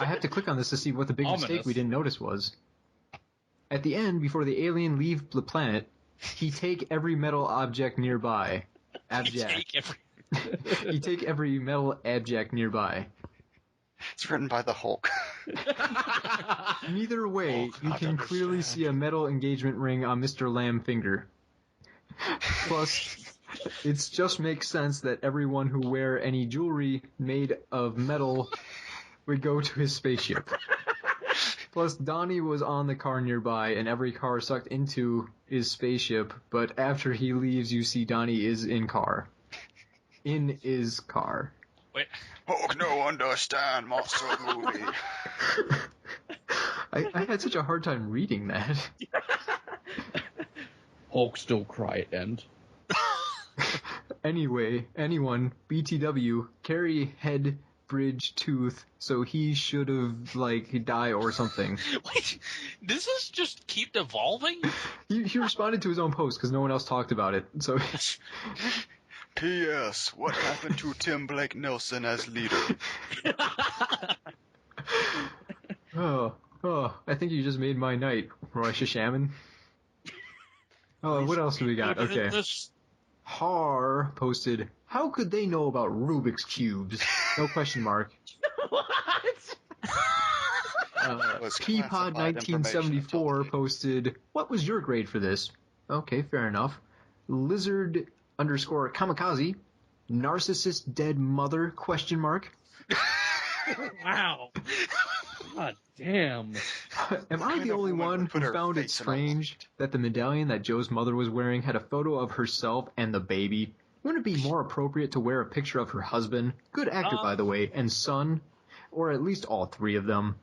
I have to click on this to see what the big mistake we didn't notice was. At the end, before the alien leave the planet, he take every metal object nearby. He take every metal object nearby. It's written by the Hulk. Either way, you can clearly see a metal engagement ring on Mr. Lamb finger. Plus, it just makes sense that everyone who wear any jewelry made of metal would go to his spaceship. Plus, Donnie was on the car nearby, and every car sucked into his spaceship, but after he leaves, you see Donnie is in car. In his car. Wait, Hulk no understand monster movie. I had such a hard time reading that. Hulk still cry at end. Anyway, anyone, BTW, carry head, bridge, tooth, so he should have, like, die or something. wait, does this just keep evolving? He responded to his own post because no one else talked about it, so... P.S. What happened to Tim Blake Nelson as leader? Oh, I think you just made my night, Roy Shashaman. Oh, what else do we got? Okay. Har posted, how could they know about Rubik's Cubes? No question mark. What? Peapod 1974 posted, what was your grade for this? Okay, fair enough. Lizard _ kamikaze, narcissist dead mother, question mark. Wow. God damn. Am I the only one who found it strange that the medallion that Joe's mother was wearing had a photo of herself and the baby? Wouldn't it be more appropriate to wear a picture of her husband, good actor by the way, and son? Or at least all three of them?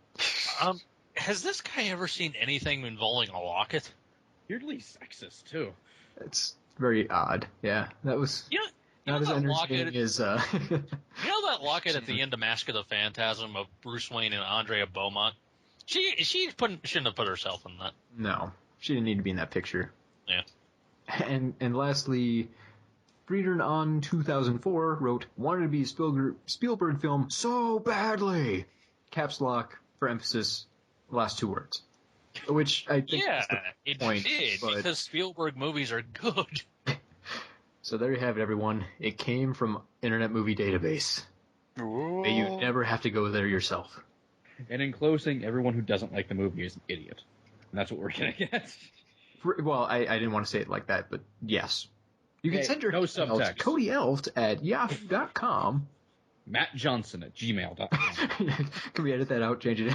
Has this guy ever seen anything involving a locket? Weirdly sexist, too. It's very odd. Yeah, that was not as entertaining as... You know that locket at the end of Mask of the Phantasm of Bruce Wayne and Andrea Beaumont? She shouldn't have put herself in that. No, she didn't need to be in that picture. Yeah. And lastly, Breeder on 2004 wrote, wanted to be a Spielberg film so badly. Caps lock for emphasis, last two words. Which I think is the point. Did, because Spielberg movies are good. So there you have it, everyone. It came from Internet Movie Database. Ooh. May you never have to go there yourself. And in closing, everyone who doesn't like the movie is an idiot. And that's what we're gonna get. Well, I didn't want to say it like that, but yes. You can send your no email to subtext. CodyElft@yahoo.com. MattJohnson@gmail.com. Can we edit that out, change it?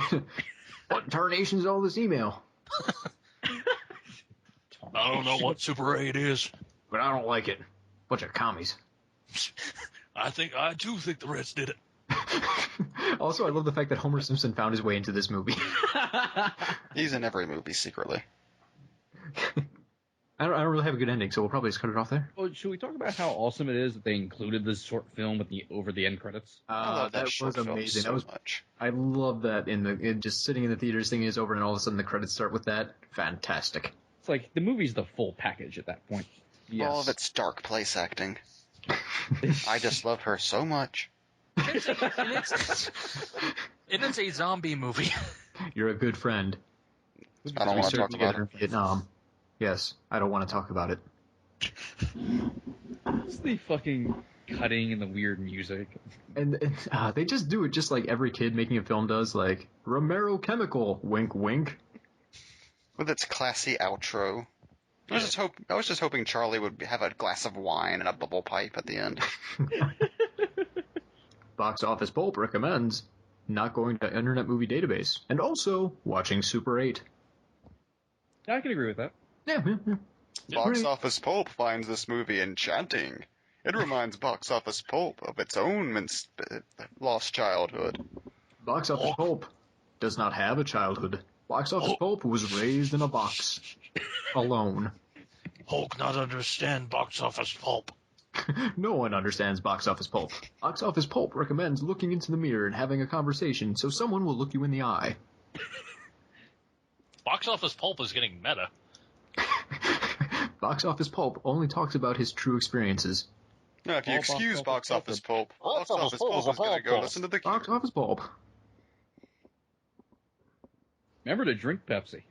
What in tarnation is all this email? I don't know what Super 8 is. But I don't like it. Bunch of commies. I do think the Reds did it. Also, I love the fact that Homer Simpson found his way into this movie. He's in every movie secretly. I don't really have a good ending, so we'll probably just cut it off there. Oh, should we talk about how awesome it is that they included this short film with the over the end credits? I love that was short film amazing. so much. I love that just sitting in the theaters, thinking it's over, and all of a sudden the credits start with that. Fantastic. It's like the movie's the full package at that point. Yes. All of its dark place acting. I just love her so much. And it's a zombie movie. You're a good friend. I don't want to talk about her. Vietnam. Yes, I don't want to talk about it. It's the fucking cutting and the weird music. And they just do it just like every kid making a film does, like, Romero Chemical, wink wink. With its classy outro. I was just hoping Charlie would have a glass of wine and a bubble pipe at the end. Box Office Pulp recommends not going to Internet Movie Database, and also watching Super 8. I can agree with that. Yeah. Box Office Pulp finds this movie enchanting. It reminds Box Office Pulp of its own lost childhood. Box Office Pulp does not have a childhood. Box Office Pulp was raised in a box. Alone. Hulk not understand Box Office Pulp. No one understands Box Office Pulp. Box Office Pulp recommends looking into the mirror and having a conversation so someone will look you in the eye. Box Office Pulp is getting meta. Box Office Pulp only talks about his true experiences. Now, if you excuse Box Office Pulp, Box Office Pulp is going to go listen to the Box Office Pulp. Remember to drink Pepsi.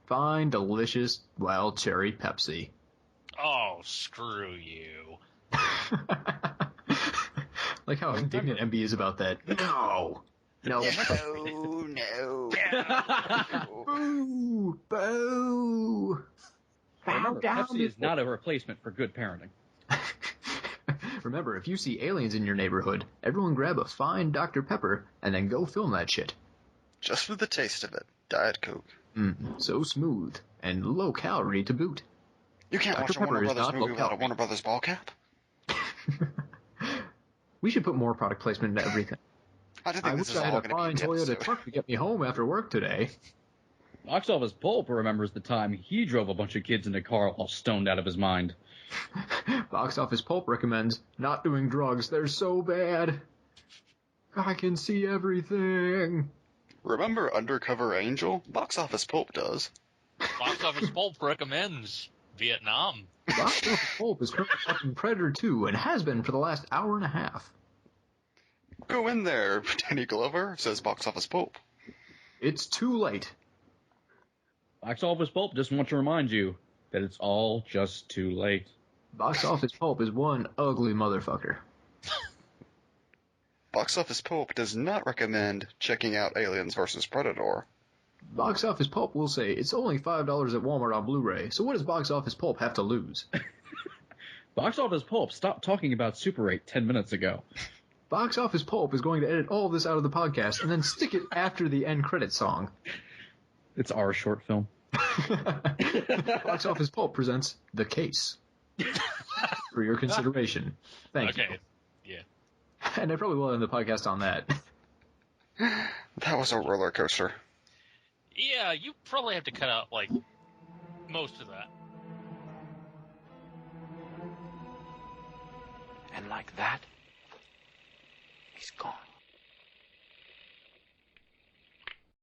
Fine, delicious, wild cherry Pepsi. Oh, screw you. Like how indignant MB is about that. No. No. Boo! Boo! Remember, Pepsi is not a replacement for good parenting. Remember, if you see aliens in your neighborhood, everyone grab a fine Dr. Pepper and then go film that shit. Just for the taste of it. Diet Coke. So smooth and low calorie to boot. You can't Dr. watch a Warner Pepper is Brothers not movie low without a calorie. Warner Brothers ball cap. We should put more product placement into everything. I didn't I think this wish was I had all a going to fine be in the Toyota episode. truck to get me home after work today. Box Office Pulp remembers the time he drove a bunch of kids in a car while stoned out of his mind. Box Office Pulp recommends not doing drugs. They're so bad. I can see everything. Remember Undercover Angel? Box Office Pulp does. Box Office Pulp recommends Vietnam. Box Office Pulp is currently watching Predator 2 and has been for the last hour and a half. Go in there, Danny Glover, says Box Office Pulp. It's too late. Box Office Pulp just wants to remind you that it's all just too late. Box Office Pulp is one ugly motherfucker. Box Office Pulp does not recommend checking out Aliens vs. Predator. Box Office Pulp will say it's only $5 at Walmart on Blu-ray, so what does Box Office Pulp have to lose? Box Office Pulp stopped talking about Super 8 10 minutes ago. Box Office Pulp is going to edit all of this out of the podcast and then stick it after the end credit song. It's our short film. Box Office Pulp presents The Case. For your consideration. Thank you. Okay. Yeah. And I probably will end the podcast on that. That was a roller coaster. Yeah, you probably have to cut out, like, most of that. And like that, he's gone.